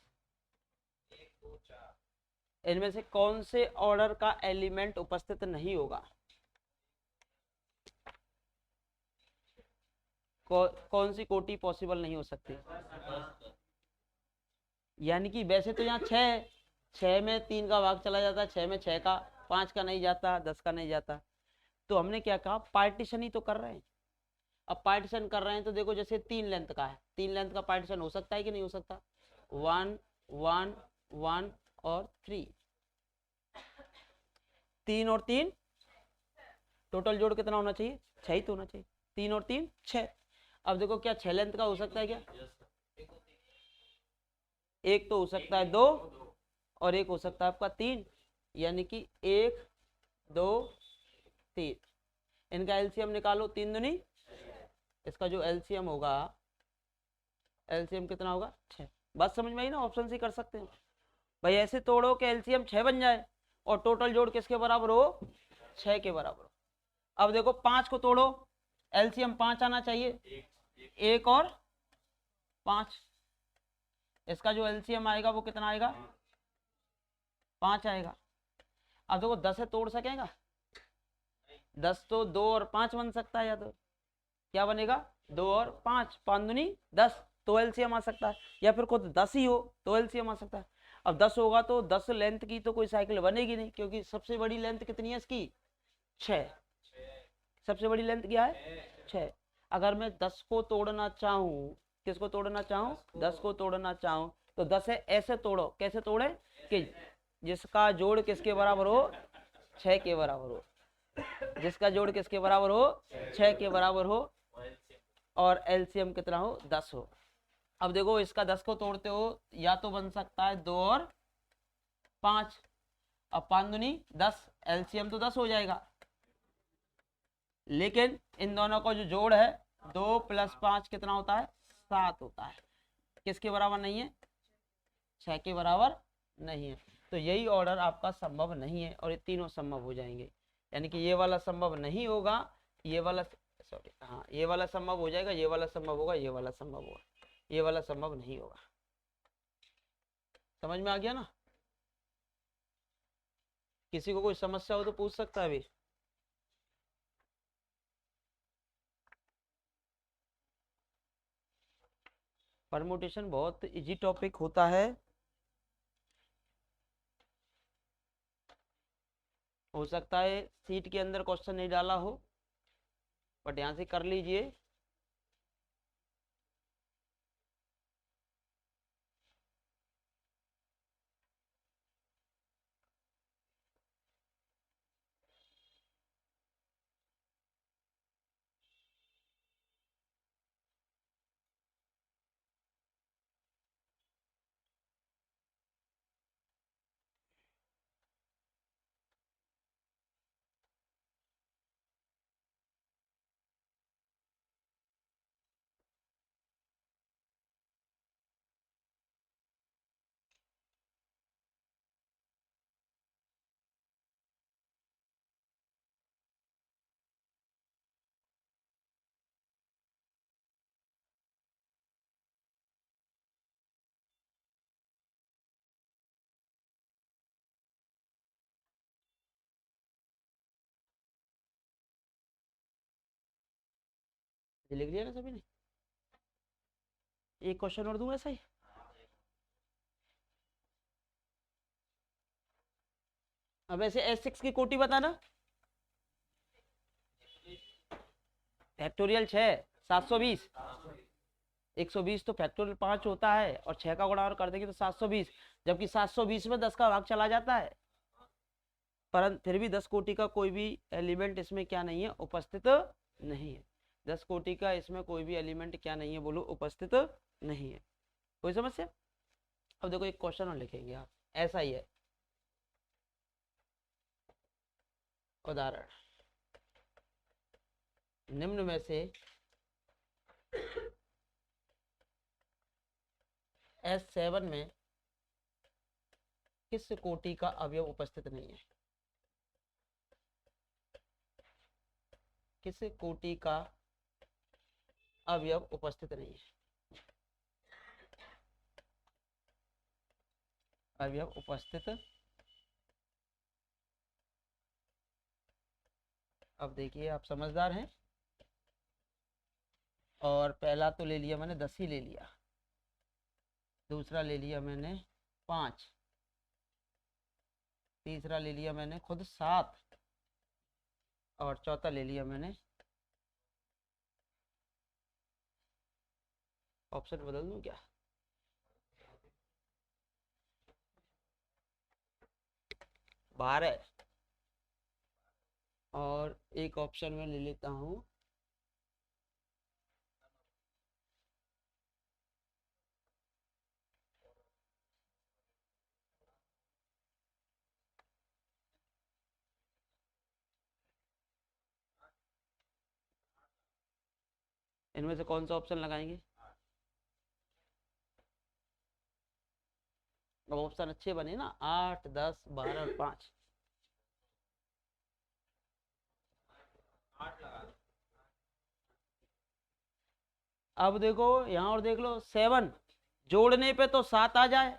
इनमें से कौन से ऑर्डर का एलिमेंट उपस्थित नहीं होगा, कौन सी कोटि पॉसिबल नहीं हो सकती। यानी कि वैसे तो यहाँ 6 में 3 का भाग चला जाता, 6 में 6 का, 5 का नहीं जाता, 10 का नहीं जाता। तो हमने क्या कहा, पार्टीशन ही तो कर रहे हैं। अब पार्टीशन कर रहे हैं तो देखो, जैसे 3 लेंथ का है, 3 लेंथ का पार्टीशन हो सकता है कि नहीं हो सकता। 1 1 1 और 3, 3 और 3, टोटल जोड़ कितना होना चाहिए, 6 ही तो होना चाहिए। 3 और 3 6। अब देखो क्या 6 लेंथ का हो सकता है क्या, एक तो हो सकता है 2 और एक हो सकता है आपका 3, यानी कि 1 2 3। इनका एलसीएम निकालो, 3 दूनी, इसका जो एलसीएम होगा, एलसीएम कितना होगा 6। बात समझ में आई ना, ऑप्शन से कर सकते हैं भाई, ऐसे तोड़ो कि एलसीएम 6 बन जाए और टोटल जोड़ किसके बराबर हो, 6 के बराबर हो। अब देखो 5 को तोड़ो, एलसीएम 5 आना चाहिए, 1 और 5, इसका जो एलसीएम आएगा वो कितना आएगा, 5 आएगा। अब देखो 10 से तोड़ सकेगा, 10 तो 2 और 5 बन सकता है, या तो क्या बनेगा 2 और 5, 5 दूनी 10, तो एलसीएम आ सकता है, या फिर खुद 10 ही हो तो एलसीएम आ सकता है। अब 10 होगा तो 10 लेंथ की तो कोई साइकिल बनेगी नहीं, क्योंकि सबसे बड़ी लेंथ कितनी है इसकी, 6, सबसे बड़ी लेंथ क्या है 6। अगर मैं 10 को तोड़ना चाहूँ, किसको तोड़ना चाहूँ, 10 को तोड़ना चाहूँ, तो 10 है ऐसे तोड़ो, कैसे तोड़े कि जिसका जोड़ किसके बराबर हो, 6 के बराबर हो, जिसका जोड़ किसके बराबर हो, 6 के बराबर हो, और एलसीएम कितना हो, 10 हो। अब देखो इसका 10 को तोड़ते हो, या तो बन सकता है 2 और 5, अब 5 दूनी 10, एलसीएम तो 10 हो जाएगा, लेकिन इन दोनों का जो जोड़ है 2 + 5 कितना होता है, 7 होता है, किसके बराबर नहीं है, 6 के बराबर नहीं है। तो यही ऑर्डर आपका संभव नहीं है, और ये तीनों संभव हो जाएंगे, यानी कि ये वाला संभव नहीं होगा, ये वाला, सॉरी हाँ, ये वाला संभव हो जाएगा, ये वाला संभव होगा, ये वाला संभव होगा, ये वाला संभव नहीं होगा। समझ में आ गया ना, किसी को कोई समस्या हो तो पूछ सकता है अभी। परमुटेशन बहुत इजी टॉपिक होता है, हो सकता है सीट के अंदर क्वेश्चन नहीं डाला हो, बट यहाँ से कर लीजिए। ये लिख लिया ना सभी ने? एक क्वेश्चन और दूंगा ऐसा ही। अब ऐसे S6 की कोटि बताना। फैक्टोरियल 6 720, 120 तो फैक्टोरियल 5 होता है, और 6 का गुणा और कर देंगे तो 720, जबकि 720 में 10 का भाग चला जाता है। परंतु फिर भी 10 कोटि का कोई भी एलिमेंट इसमें क्या नहीं है, उपस्थित नहीं है। 10 कोटि का इसमें कोई भी एलिमेंट क्या नहीं है, बोलो, उपस्थित नहीं है। कोई समस्या? अब देखो एक क्वेश्चन और लिखेंगे आप, ऐसा ही है। उदाहरण, निम्न में से S7 में किस कोटि का अवयव उपस्थित नहीं है? किस कोटि का अवयव उपस्थित नहीं है? अवयव उपस्थित। अब देखिए, आप समझदार हैं। और पहला तो ले लिया मैंने, 10 ही ले लिया। दूसरा ले लिया मैंने 5। तीसरा ले लिया मैंने खुद 7। और चौथा ले लिया मैंने, ऑप्शन बदल दूं क्या? 12। और एक ऑप्शन में ले लेता हूं, इनमें से कौन सा ऑप्शन लगाएंगे? अब ऑप्शन अच्छे बने ना, 8 10 12 और 5। अब देखो यहाँ और देख लो, 7 जोड़ने पे तो 7 आ जाए,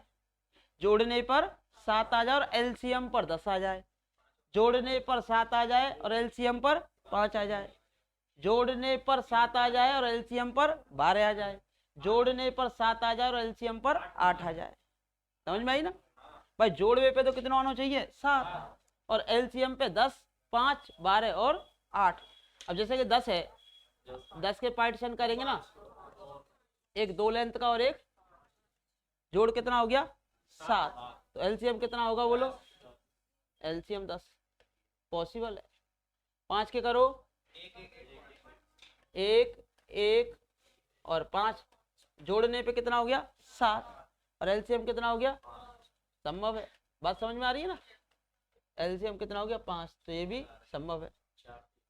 जोड़ने पर 7 आ जाए और एलसीएम पर 10 आ जाए, जोड़ने पर 7 आ जाए और एलसीएम पर 5 आ जाए, जोड़ने पर 7 आ जाए और एलसीएम पर 12 आ जाए, जोड़ने पर 7 आ जाए और एलसीएम पर 8 आ जाए। समझ में आई ना भाई? जोड़वे पे तो कितना आना चाहिए? 7, और एलसीएम पे 10 5 12 और 8। अब जैसे कि 10 है, 10 के पार्टीशन करेंगे ना, एक 2 लेंथ का और एक जोड़ कितना हो गया? 7। तो एलसीएम कितना होगा बोलो? एलसीएम 10। पॉसिबल है। 5 के करो, 1 1 और 5, जोड़ने पे कितना हो गया? 7, और एलसीएम कितना हो गया? संभव है। बात समझ में आ रही है ना? एलसीएम कितना हो गया? 5, तो ये भी संभव है।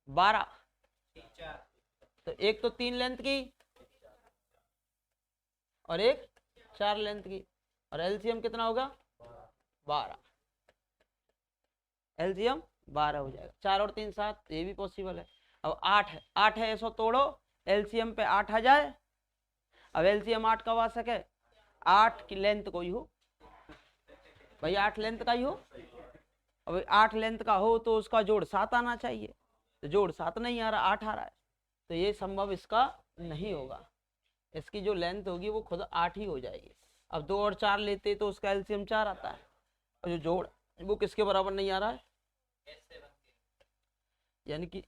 12, तो एक तो 3 लेंथ की और एक 4 लेंथ की, और एलसीएम कितना होगा? 12। एलसीएम 12 हो जाएगा। 4 और 3 7, ये भी पॉसिबल है। अब 8 है, 8 है, ऐसा तोड़ो, एलसीएम पे 8 आ जाए। अब एलसीएम 8 कब आ सके? 8 की लेंथ कोई हो भाई, 8 लेंथ का ही हो। अब 8 लेंथ का हो तो उसका जोड़ 7 आना चाहिए, तो जोड़ 7 नहीं आ रहा, 8 आ रहा है, तो ये संभव इसका नहीं होगा। इसकी जो लेंथ होगी वो खुद 8 ही हो जाएगी। अब 2 और 4 लेते तो उसका एलसीएम 4 आता है, और जो जोड़ वो किसके बराबर नहीं आ रहा है? यानी कि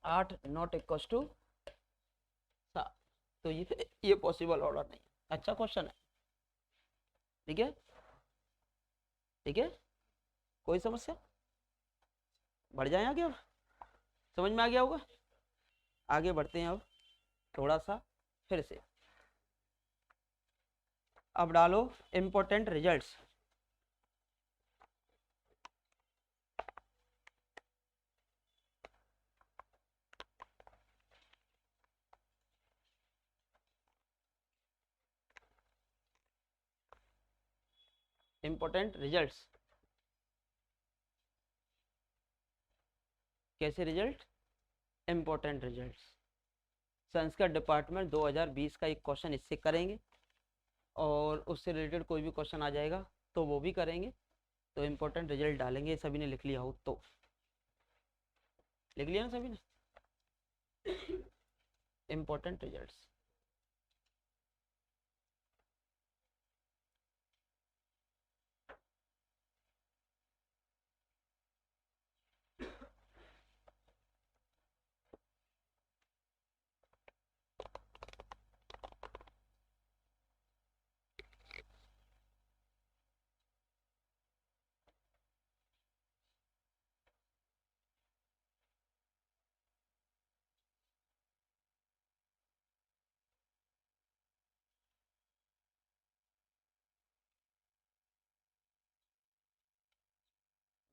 8 नॉट इक्वल टू 7। तो ये पॉसिबल ऑर्डर नहीं। अच्छा क्वेश्चन है, ठीक है, ठीक है, कोई समस्या? बढ़ जाए आगे, अब समझ में आ गया होगा। आगे बढ़ते हैं अब थोड़ा सा फिर से। अब डालो इंपॉर्टेंट रिजल्ट्स। इंपॉर्टेंट रिजल्ट्स कैसे result? Important results. Sanskrit department 2020 का एक क्वेश्चन इससे करेंगे और उससे रिलेटेड कोई भी क्वेश्चन आ जाएगा तो वो भी करेंगे। तो इंपॉर्टेंट रिजल्ट डालेंगे। सभी ने लिख लिया हो तो लिख लिया ना सभी ने? Important results.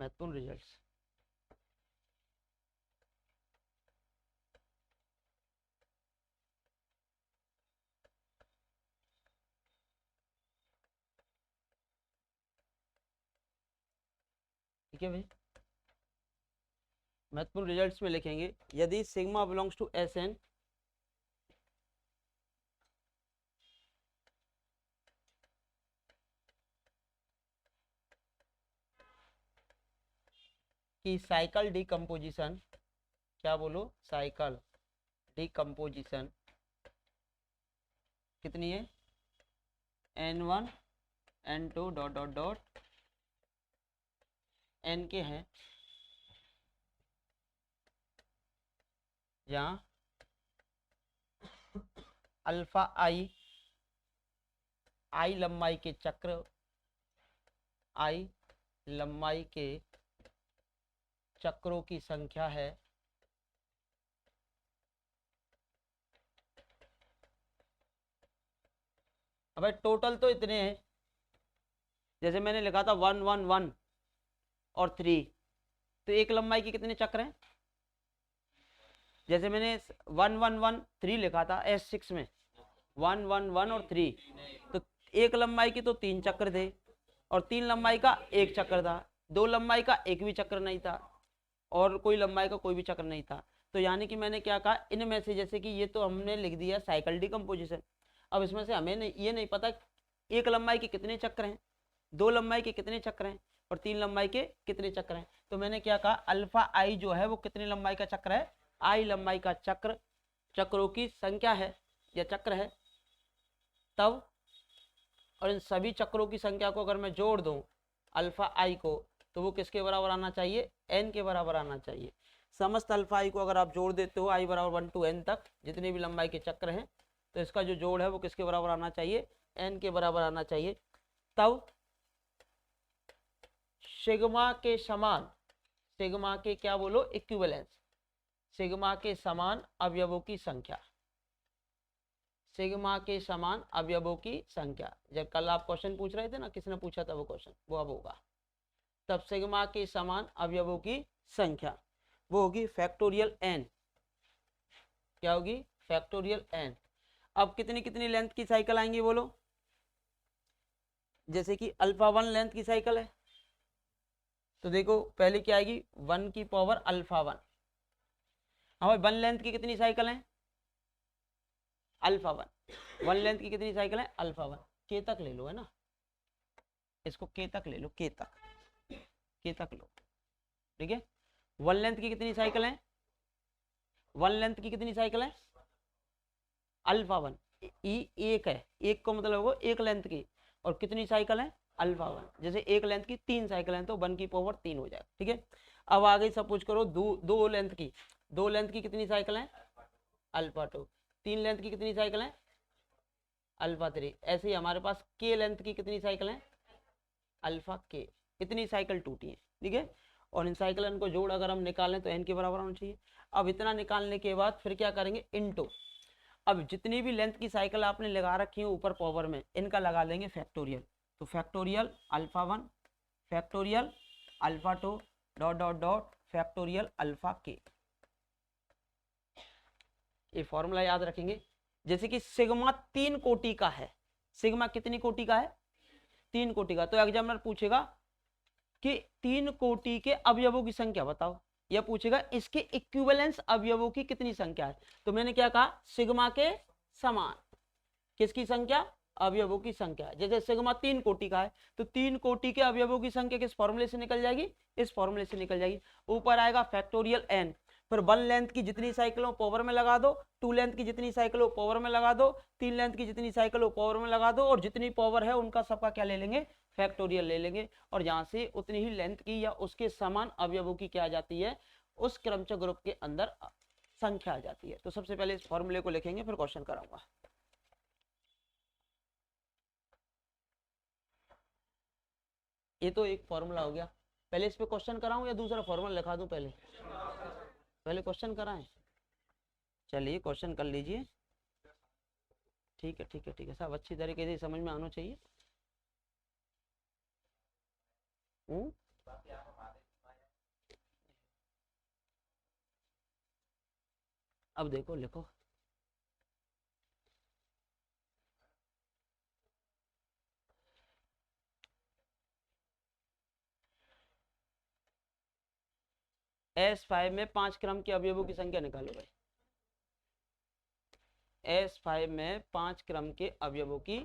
महत्वपूर्ण रिजल्ट्स। ठीक है भाई, महत्वपूर्ण रिजल्ट्स में लिखेंगे यदि sigma belongs to S N की साइकिल डिकम्पोजिशन, क्या बोलो, साइकिल डिकम्पोजिशन कितनी है? n1 n2 dot dot dot n के हैं, जहाँ अल्फा आई लंबाई के चक्र, आई लंबाई के चक्रों की संख्या है, अब टोटल तो इतने हैं। जैसे मैंने लिखा था 1 1 1 और 3, तो एक लंबाई के कितने चक्र हैं? जैसे मैंने 1 1 1 3 लिखा था S6 में, 1 1 1 और 3, तो एक लंबाई की तो 3 चक्र थे और 3 लंबाई का एक चक्र था, 2 लंबाई का एक भी चक्र नहीं था और कोई लंबाई का कोई भी चक्र नहीं था। तो यानी कि मैंने क्या कहा, इनमें से जैसे कि ये तो हमने लिख दिया साइकिल डिकम्पोजिशन। अब इसमें से हमें ये नहीं पता एक लंबाई के कितने चक्र हैं, 2 लंबाई के कितने चक्र हैं और 3 लंबाई के कितने चक्र हैं। तो मैंने क्या कहा, अल्फा आई जो है वो कितने लंबाई का चक्र है? आई लंबाई का चक्र, चक्रों की संख्या है या चक्र है तब, और इन सभी चक्रों की संख्या को अगर मैं जोड़ दूं अल्फा आई को, तो वो किसके बराबर आना चाहिए? n के बराबर आना चाहिए। समस्त अल्फा आई को अगर आप जोड़ देते हो आई बराबर 1 to n तक, जितने भी लंबाई के चक्र हैं, तो इसका जो जोड़ है वो किसके बराबर आना चाहिए? n के बराबर आना चाहिए। तब सिग्मा के समान, सिग्मा के क्या बोलो, इक्विवेलेंस, सिग्मा के समान अवयवों की संख्या, सिग्मा के समान अवयवों की संख्या। जब कल आप क्वेश्चन पूछ रहे थे ना, किसने पूछा था वो क्वेश्चन, वो अब होगा। तब सिग्मा के समान अवयवों की संख्या वो होगी फैक्टोरियल n। क्या होगी? Factorial n। अब कितनी कितनी लेंथ की साइकिल आएंगी बोलो? जैसे कि अल्फा 1 लेंथ की साइकिल है, तो देखो पहले क्या आएगी, 1 की पावर अल्फा 1। हाँ भाई, 1 लेंथ की कितनी साइकिल है? अल्फा 1 लेंथ की कितनी साइकिल है? अल्फा 1। के तक ले लो, है ना, इसको के तक ले लो, के तक लो, ठीक है। 1 लेंथ की कितनी साइकिल है? 1 लेंथ की कितनी साइकिल है? अल्फा 1। एक है, एक को मतलब वो एक लेंथ की, और कितनी साइकिल है? अल्फा 1। जैसे एक लेंथ की 3 साइकिल है तो 1 की पावर 3 हो जाएगा, ठीक है। अब आगे सपोज करो दो लेंथ की कितनी साइकिल है अल्फा 2, 3 लेंथ की कितनी साइकिल है अल्फा 3। ऐसे ही हमारे पास के लेंथ की कितनी साइकिल है अल्फा के, इतनी साइकिल टूटी है, ठीक है। और इन साइकिल को जोड़ अगर हम निकालें तो n के बराबर होना चाहिए। अब इतना निकालने के बाद फिर क्या करेंगे इनटू, अब जितनी भी लेंथ की साइकिल आपने लगा रखी है ऊपर पावर में, इनका लगा लेंगे फैक्टोरियल। तो factorial alpha 1 factorial alpha 2 dot dot dot factorial alpha के। ये फॉर्मूला याद रखेंगे। जैसे कि सिग्मा 3 कोटि का है, सिग्मा कितनी कोटि का है 3 कोटि का, तो एग्जामिनर पूछेगा कि 3 कोटि के अवयवों की संख्या बताओ, यह पूछेगा इसके इक्विवेलेंस अवयवों की कितनी संख्या है। तो मैंने क्या कहा सिग्मा के समान, किसकी संख्या अवयवों की संख्या। जैसे सिग्मा 3 कोटि का है तो 3 कोटि के अवयवों की संख्या किस फॉर्मूले से निकल जाएगी, इस फॉर्मूले से निकल जाएगी। ऊपर आएगा फैक्टोरियल n, फिर 1 लेंथ की जितनी साइकिल हो पावर में लगा दो, 2 लेंथ की जितनी साइकिल हो पावर में लगा दो, 3 लेंथ की जितनी साइकिल हो पावर में लगा दो, और जितनी पावर है उनका सबका क्या ले लेंगे फैक्टोरियल ले लेंगे। और जहां से उतनी ही लेंथ की या उसके समान अवयवों की क्या आ जाती है उस क्रमचय ग्रुप के अंदर संख्या आ जाती है। तो सबसे पहले इस फॉर्मूले को लिखेंगे फिर क्वेश्चन कराऊंगा। ये तो एक फॉर्मूला हो गया, पहले इस पे क्वेश्चन कराऊं या दूसरा फॉर्मूला लिखा दूं, पहले क्वेश्चन कराएं। चलिए क्वेश्चन कर लीजिए, ठीक है ठीक है ठीक है, सब अच्छी तरीके से समझ में आना चाहिए। अब देखो लिखो S5 में 5 क्रम के अवयवों की संख्या निकालो भाई। S5 में 5 क्रम के अवयवों की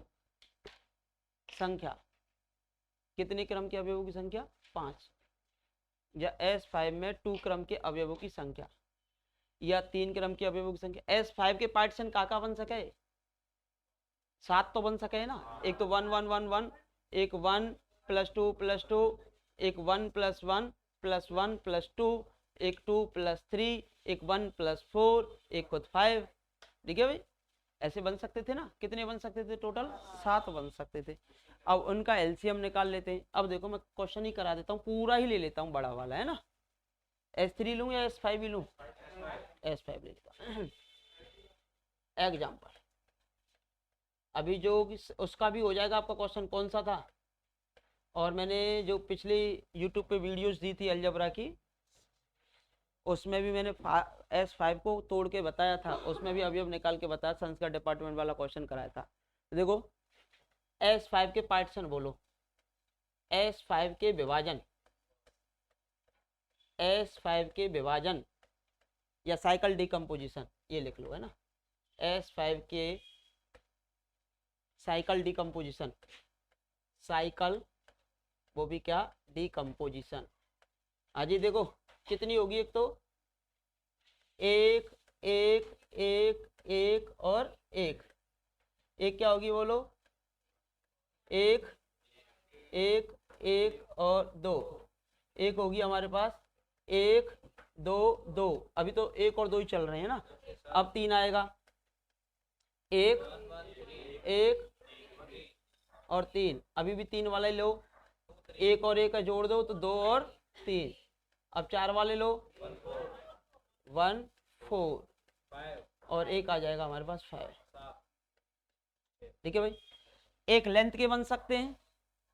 संख्या, कितने क्रम के अवयवों की संख्या 5, या S5 में 2 क्रम के अवयवों की संख्या, या 3 क्रम के अवयवों की संख्या। S5 के पार्टीशन काका बन सके 7 तो बन सके ना, एक तो 1 1 1 1, एक 1 + 2 + 2, एक 1 + 1 + 1 + 2, एक 2 + 3, एक 1 + 4, एक खुद 5, ठीक है भाई। ऐसे बन सकते थे ना, कितने बन सकते थे टोटल 7 बन सकते थे। अब उनका एलसीएम निकाल लेते हैं। अब देखो मैं क्वेश्चन ही करा देता हूँ, पूरा ही ले लेता हूँ बड़ा वाला है ना। S3 लूँ या S5 ही लूँ, S5 ले लेता हूँ। एग्जाम्पल अभी जो उसका भी हो जाएगा आपका क्वेश्चन कौन सा था, और मैंने जो पिछली यूट्यूब पे वीडियोस दी थी अलजेब्रा की, उसमें भी मैंने S5 को तोड़ के बताया था, उसमें भी अवयव निकाल के बताया, संस्कृत डिपार्टमेंट वाला क्वेश्चन कराया था। तो देखो S5 के पार्टीशन बोलो, S5 के विभाजन, S5 के विभाजन या साइकिल डिकम्पोजिशन, ये लिख लो है ना। S5 के साइकिल डिकम्पोजिशन, साइकिल वो भी क्या डिकम्पोजिशन। हाँ जी देखो कितनी होगी, एक तो 1 1 1 1 और 1, एक क्या होगी बोलो 1 1 1 और 2, एक होगी हमारे पास 1 2 2, अभी तो 1 और 2 ही चल रहे हैं ना। अब 3 आएगा 1 1 और 3, अभी भी 3 वाला ही लो, 1 और 1 का जोड़ दो तो 2 और 3। अब 4 वाले लो 1 4 और 1 आ जाएगा हमारे पास 5, ठीक है भाई। एक लेंथ के बन सकते हैं,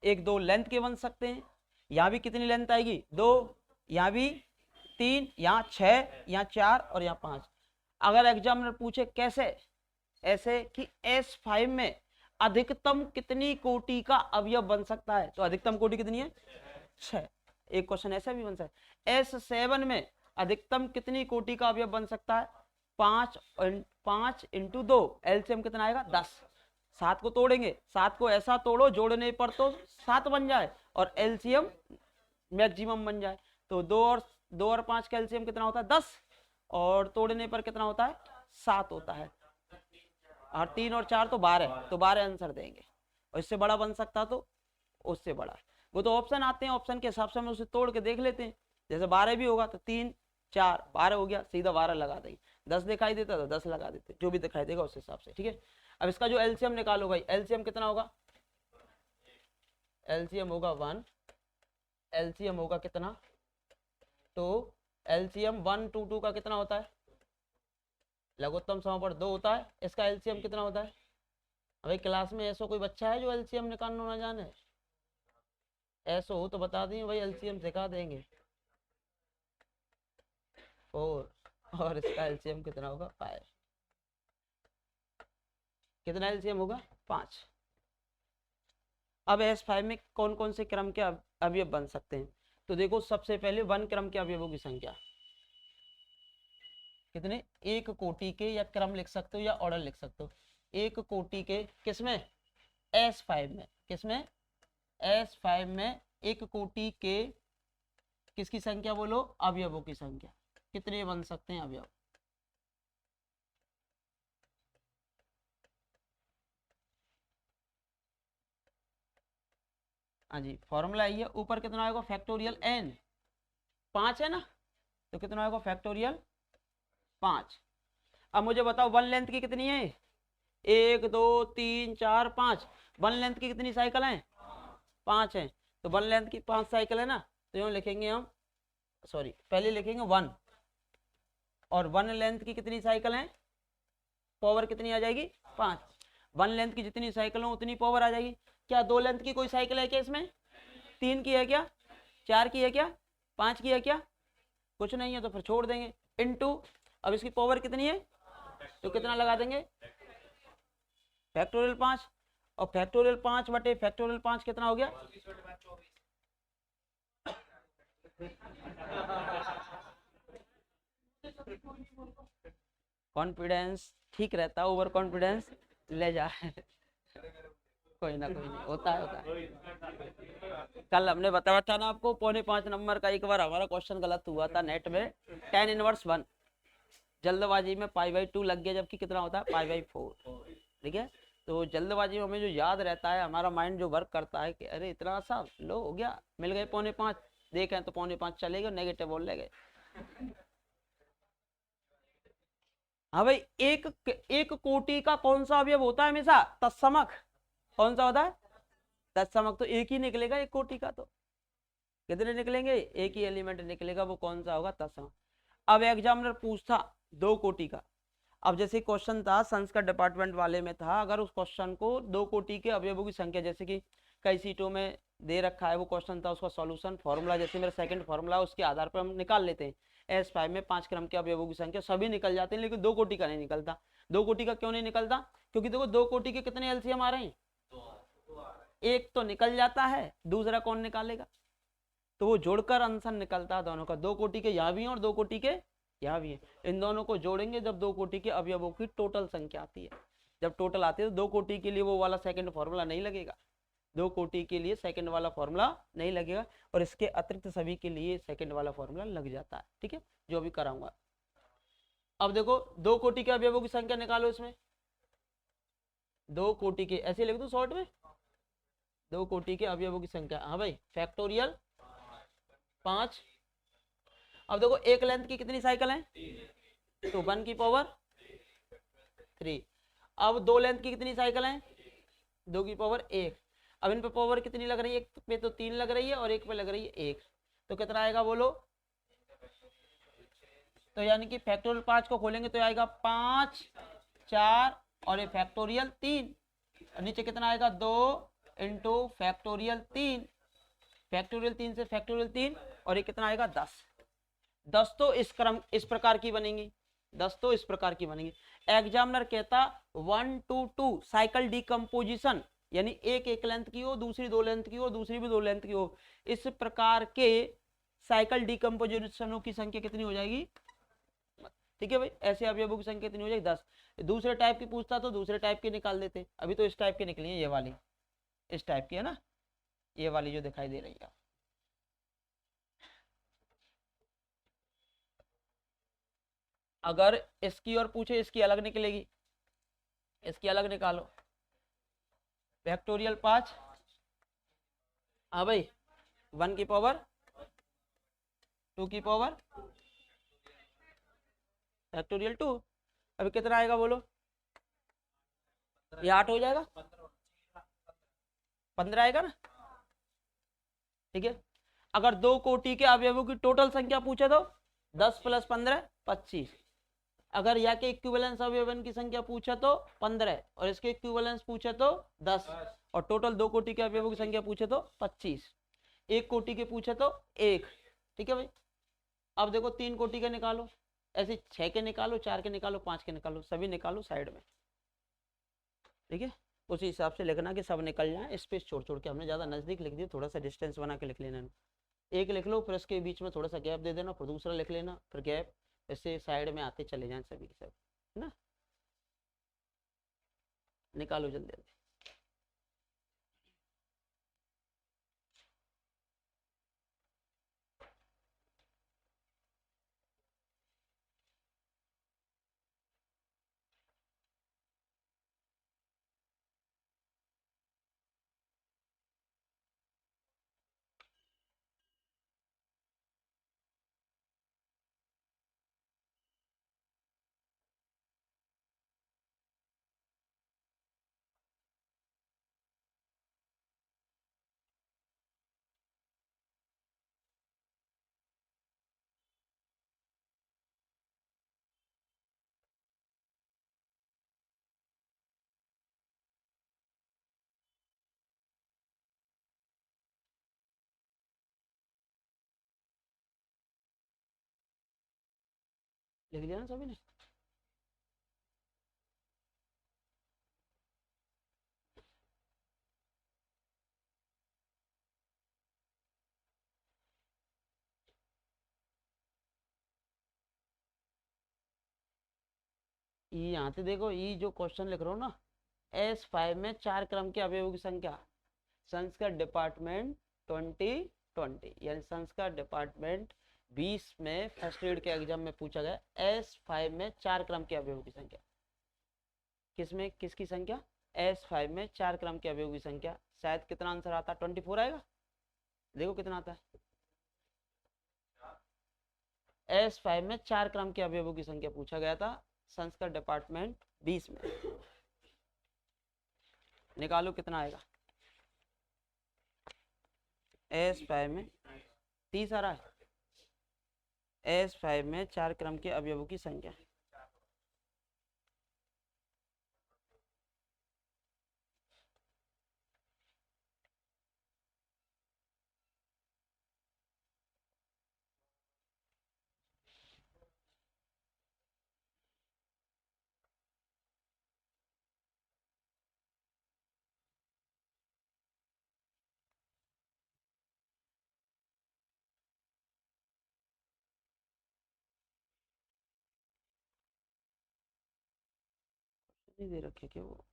एक 2 लेंथ के बन सकते हैं। यहाँ भी कितनी लेंथ आएगी 2, यहाँ भी 3, यहाँ 6, यहाँ 4 और यहाँ 5। अगर एग्जामिनर पूछे कैसे, ऐसे कि S5 में अधिकतम कितनी कोटि का अवयव बन सकता है, तो अधिकतम कोटि कितनी है 6। एक क्वेश्चन ऐसा भी बन सकता है S7 में अधिकतम कितनी कोटि का अवयव बन सकता है 5 × 2, एलसीएम कितना आएगा 10। 7 को तोड़ेंगे, 7 को ऐसा तोड़ो जोड़ने पर तो 7 बन जाए और एलसीएम मैक्सिमम बन जाए। तो 2 और 5 का एलसीएम कितना होता है 10, और तोड़ने पर कितना होता है 7 होता है, और 3 और 4 तो 12, तो 12 आंसर देंगे। और इससे बड़ा बन सकता तो उससे बड़ा, वो तो ऑप्शन आते हैं, ऑप्शन के हिसाब से हम उसे तोड़ के देख लेते हैं। जैसे 12 भी होगा तो 3 4 12 हो गया, सीधा 12 लगा देंगे। 10 दिखाई देता तो 10 लगा देते, जो भी दिखाई देगा उस हिसाब से, ठीक है। अब इसका जो एलसीएम निकालो भाई, एलसीएम कितना होगा, एलसीएम होगा 1, एलसीएम होगा कितना 2, एलसीएम 1 2 2 का कितना होता है, लघुत्तम समापन 2 होता है, इसका एलसीएम कितना होता है। अभी क्लास में ऐसा कोई बच्चा है जो एलसीएम निकालना ना जाने, ऐसा हो तो बता दें भाई, एलसीएम सिखा देंगे। 4 और इसका एलसीएम कितना होगा 5, कितना एलसीएम होगा 5। अब S5 में कौन कौन से क्रम के अवयव बन सकते हैं, तो देखो सबसे पहले 1 क्रम के अवयवों की संख्या कितने, एक कोटि के, या क्रम लिख सकते हो या ऑर्डर लिख सकते हो, एक कोटि के किसमें S5 में, किसमें S5 में एक कोटि के किसकी संख्या बोलो, अवयवों की संख्या, कितने बन सकते हैं अवयव। हाँ जी, फॉर्मूला है ऊपर कितना आएगा फैक्टोरियल n, 5 है ना, तो कितना आएगा फैक्टोरियल 5। अब मुझे बताओ वन लेंथ की कितनी है, 1 2 3 4 5, वन लेंथ की कितनी साइकिल है 5 है, तो वन लेंथ की 5 साइकिल है ना, तो यूँ लिखेंगे हम, सॉरी पहले लिखेंगे 1, और वन लेंथ की कितनी साइकिल है, पावर कितनी आ जाएगी 5, वन लेंथ की जितनी साइकिल हो उतनी पावर आ जाएगी। क्या 2 लेंथ की कोई साइकिल है क्या इसमें, 3 की है क्या, 4 की है क्या, 5 की है क्या, कुछ नहीं है, तो फिर छोड़ देंगे, इनटू अब इसकी पावर कितनी है, तो कितना लगा देंगे फैक्टोरियल 5, और फैक्टोरियल 5 बटे फैक्टोरियल 5 कितना हो गया, कॉन्फिडेंस ठीक रहता है, ओवर कॉन्फिडेंस ले जाए कोई ना कोई नहीं, होता है। कल हमने बताया था ना आपको, 4.5 नंबर का एक बार हमारा क्वेश्चन गलत हुआ था नेट में, tan इनवर्स 1, जल्दबाजी में π/2 लग गया, जबकि कितना होता है π/4, ठीक है। तो जल्दबाजी में हमें जो याद रहता है, हमारा माइंड जो वर्क करता है कि अरे इतना सा लो हो गया, मिल गए 4.5, देखें तो 4.5 चले गए, नेगेटिव बोल ले गए। हाँ भाई, एक कोटि का कौन सा अवयव होता है हमेशा, तत्समक, कौन सा होता है तत्समक, तो एक ही निकलेगा एक कोटि का, तो कितने निकलेंगे, एक ही एलिमेंट निकलेगा, वो कौन सा होगा तत्समक। अब एग्जामिनर पूछता 2 कोटि का, अब जैसे क्वेश्चन था संस्कृत डिपार्टमेंट वाले में था, अगर उस क्वेश्चन को 2 कोटि के अवयवों की संख्या, जैसे कि कई सीटों में दे रखा है वो क्वेश्चन था, उसका सॉल्यूशन फॉर्मूला, जैसे मेरा सेकंड फॉर्मूला, उसके आधार पर हम निकाल लेते हैं। S5 में 5 क्रम के अवयवों की संख्या सभी निकल जाते हैं, लेकिन 2 कोटि का नहीं निकलता। 2 कोटि का क्यों नहीं निकलता, क्योंकि देखो 2 कोटि के कितने एलसीएम आ रहे हैं, एक तो निकल जाता है, दूसरा कौन निकालेगा, तो वो जोड़कर आंसर निकलता है दोनों का, 2 कोटि के यहाँ भी है और 2 कोटि के यहाँ भी है, इन दोनों को जोड़ेंगे जब 2 कोटि के अवयवों की टोटल संख्या आती है, जब टोटल आती है तो 2 कोटि के लिए वो वाला सेकंड फॉर्मूला नहीं लगेगा, 2 कोटि के लिए सेकंड वाला फॉर्मूला नहीं लगेगा, और इसके अतिरिक्त सभी के लिए सेकंड वाला फॉर्मूला लग जाता है, ठीक है, जो अभी कराऊंगा। अब देखो 2 कोटि के अवयवों की संख्या निकालो, इसमें 2 कोटि के, ऐसे लिख दो शॉर्ट में, 2 कोटि के अवयवों की संख्या, हाँ भाई फैक्टोरियल 5। अब देखो एक लेंथ की कितनी साइकिल है, तो 1 की पावर 3, अब 2 लेंथ की कितनी साइकिल है, 2 की पावर 1, अब इन पे पावर कितनी लग रही है, एक पे तो 3 लग रही है और एक पे लग रही है 1, तो कितना आएगा बोलो, तो यानी कि फैक्टोरियल 5 को खोलेंगे तो आएगा 5 4 और ये फैक्टोरियल 3, और नीचे कितना आएगा 2 इंटू फैक्टोरियल 3, फैक्टोरियल 3 से फैक्टोरियल 3, और ये कितना आएगा 10 तो इस प्रकार की बनेंगी, 10 तो इस प्रकार की बनेंगी। एग्जामिनर कहता 1 to 2 साइकिल डिकम्पोजिशन, यानी एक लेंथ की हो, दूसरी 2 लेंथ की हो, दूसरी भी 2 लेंथ की हो, इस प्रकार के साइकिल डिकम्पोजिशनों की संख्या कितनी हो जाएगी, ठीक है भाई, ऐसे अवयवों की संख्या कितनी हो जाएगी 10। दूसरे टाइप की पूछता तो दूसरे टाइप के निकाल देते, अभी तो इस टाइप की निकली है, ये वाली इस टाइप की है ना, ये वाली जो दिखाई दे रही है। अगर इसकी और पूछे, इसकी अलग निकलेगी, इसकी अलग निकालो, फैक्टोरियल 5, हाँ भाई 1 की पावर 2 की पावर फैक्टोरियल 2। अभी कितना आएगा बोलो, ये 8 हो जाएगा, 15 आएगा ना, ठीक है। अगर 2 कोटि के अवयवों की टोटल संख्या पूछे तो 10 + 15 25। अगर या के इक्विवेलेंस अवयवन की संख्या पूछा तो 15 और इसके इक्विवेलेंस पूछे तो 10 और टोटल 2 कोटि के अवयवों की संख्या पूछे तो 25। 1 कोटि के पूछे तो 1, ठीक है भाई। अब देखो 3 कोटि के निकालो, ऐसे 6 के निकालो, 4 के निकालो, 5 के निकालो, सभी निकालो साइड में, ठीक है। उसी हिसाब से लिखना कि सब निकल जाए, स्पेस छोड़ छोड़ के, हमने ज़्यादा नज़दीक लिख दिया, थोड़ा सा डिस्टेंस बना के लिख लेना। एक लिख लो, फिर उसके बीच में थोड़ा सा गैप दे देना, फिर दूसरा लिख लेना, फिर गैप, ऐसे साइड में आते चले जाएं सभी के सब, है ना। निकालो जल्दी जल्दी। लिख लिया ना सभी ने। ये यहाँ से देखो, ये जो क्वेश्चन लिख रहा हूँ ना, S5 में 4 क्रम के अवयवों की संख्या, संस्कृत डिपार्टमेंट 2020, यानी संस्कृत डिपार्टमेंट 20 में फर्स्ट ग्रेड के एग्जाम में पूछा गया। S5 में 4 क्रम के अवयवों की संख्या, किसमें किसकी संख्या, S5 में 4 क्रम के अवयवों की संख्या, शायद कितना आंसर आता है, 24 आएगा। देखो कितना आता है, S5 में 4 क्रम के अवयवों की संख्या पूछा गया था संस्कृत डिपार्टमेंट 20 में। निकालो कितना आएगा। S5 में 30 आ रहा है। S5 में 4 क्रम के अवयवों की संख्या, नहीं दे रखे क्या वो।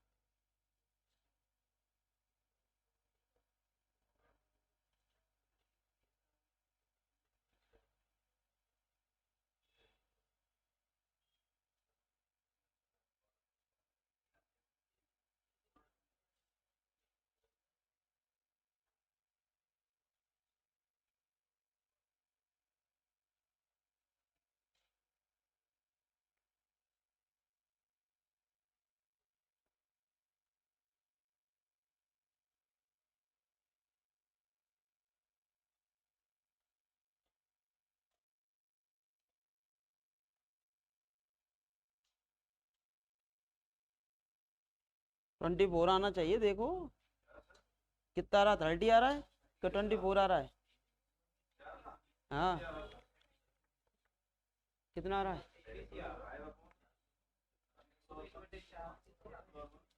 ट्वेंटी फोर आना चाहिए, देखो कितना आ रहा, 30 आ रहा है कि 24 आ रहा है। हाँ कितना आ रहा है।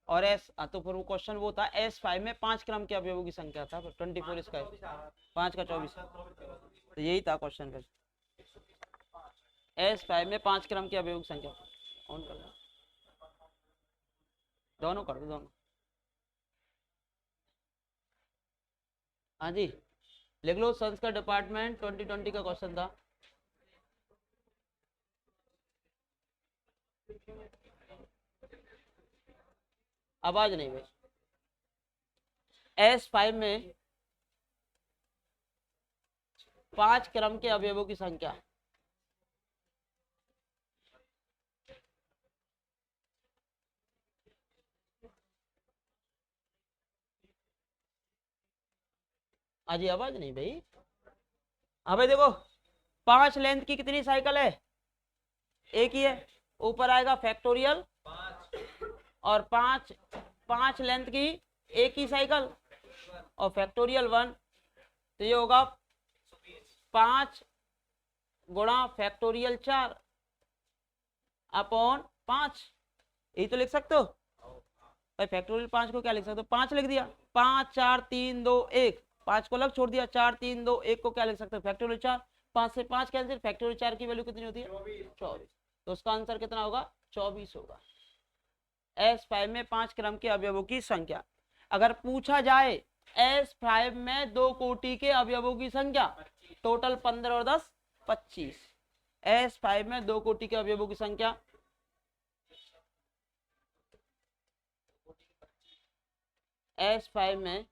और तो फिर वो क्वेश्चन वो था, S5 में 5 क्रम के अवयवों की संख्या था, 24 इसका है, 5 का 24, तो यही था क्वेश्चन फिर। S5 में 5 क्रम के अवयवों की संख्या, ऑन कर दो, दोनों कर दो दोनों। हाँ जी लिख लो, संस्कृत डिपार्टमेंट 2020 का क्वेश्चन था। आवाज नहीं भाई। S5 में 5 क्रम के अवयवों की संख्या। अजी आवाज नहीं भाई। हाँ भाई देखो, 5 लेंथ की कितनी साइकिल है? एक ही है। ऊपर आएगा फैक्टोरियल, और 5 लेंथ की एक ही साइकिल, और फैक्टोरियल 1, तो ये होगा 5 गुणा फैक्टोरियल 4 अपॉन 5। यही तो लिख सकते हो भाई। फैक्टोरियल 5 को क्या लिख सकते हो? 5 लिख दिया। 5 4 3 2 1, 5 को अलग छोड़ दिया। 4 3 2 1 को क्या लिख सकते हो? फैक्टोरियल 4। 5 से 5 कैंसिल, फैक्टोरियल 4 की वैल्यू कितनी होती है? 24। तो उसका आंसर कितना होगा? 24 होगा। S5 में 5 क्रम के अवयवों की संख्या। अगर पूछा जाए S5 में 2 कोटि के अवयवों की संख्या, टोटल 15 और 10 25। S5 में 2 कोटि के अवयवों की संख्या, S5 में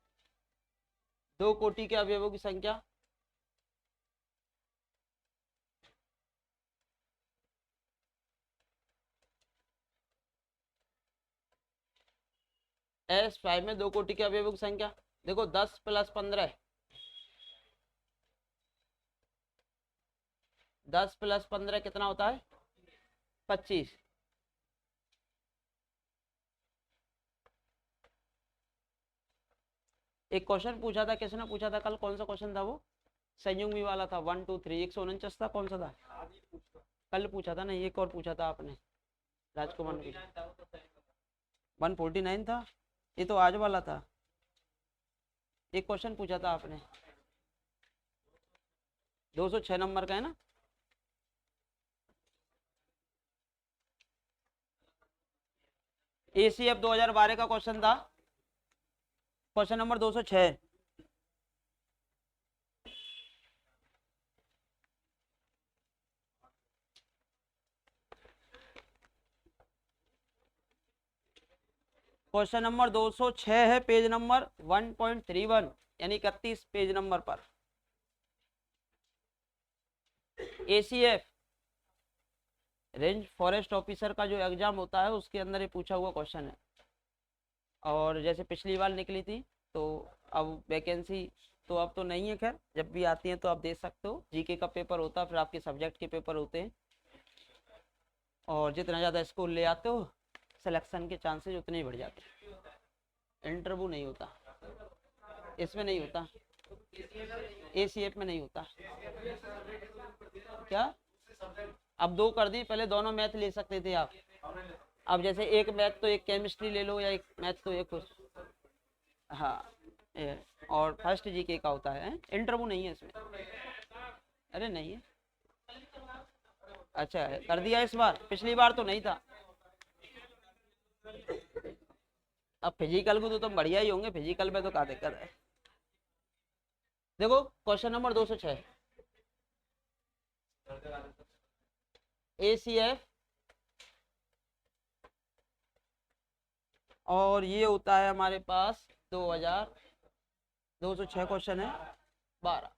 2 कोटि के अवयवों की संख्या, S5 में 2 कोटि के अवयवों की संख्या देखो, 10 + 15, 10 + 15 कितना होता है? 25। एक क्वेश्चन पूछा था, किसने पूछा था कल? कौन सा क्वेश्चन था वो? संयुग्मी वाला था। 1 2 3 149 था। कौन सा था? कल पूछा था ना। एक और पूछा था आपने, राजकुमार ने। 149 था। ये तो आज वाला था। एक क्वेश्चन पूछा था आपने, 206 नंबर का है ना? ACF 2012 का क्वेश्चन था, क्वेश्चन नंबर 206। क्वेश्चन नंबर 206 है, पेज नंबर 1.31, यानी 31 पेज नंबर पर। ACF रेंज फॉरेस्ट ऑफिसर का जो एग्जाम होता है, उसके अंदर ये पूछा हुआ क्वेश्चन है। और जैसे पिछली बार निकली थी, तो अब वैकेंसी तो अब तो नहीं है, खैर जब भी आती है तो आप दे सकते हो। जीके का पेपर होता है, फिर आपके सब्जेक्ट के पेपर होते हैं, और जितना ज़्यादा स्कोर ले आते हो, सिलेक्शन के चांसेस उतने ही बढ़ जाते हैं। इंटरव्यू नहीं होता इसमें, नहीं होता। ACF में नहीं होता। क्या? अब 2 कर दी, पहले दोनों मैथ ले सकते थे आप। अब जैसे एक मैथ तो एक केमिस्ट्री ले लो, या एक मैथ तो एक हाँ, और फर्स्ट जीके का होता है। इंटरव्यू नहीं है इसमें। अरे नहीं है। अच्छा है, कर दिया इस बार, पिछली बार तो नहीं था। अब फिजिकल को तो तुम बढ़िया ही होंगे, फिजिकल में तो क्या दिक्कत है। देखो क्वेश्चन नंबर 206, ACF, और ये होता है हमारे पास 206 क्वेश्चन है 12।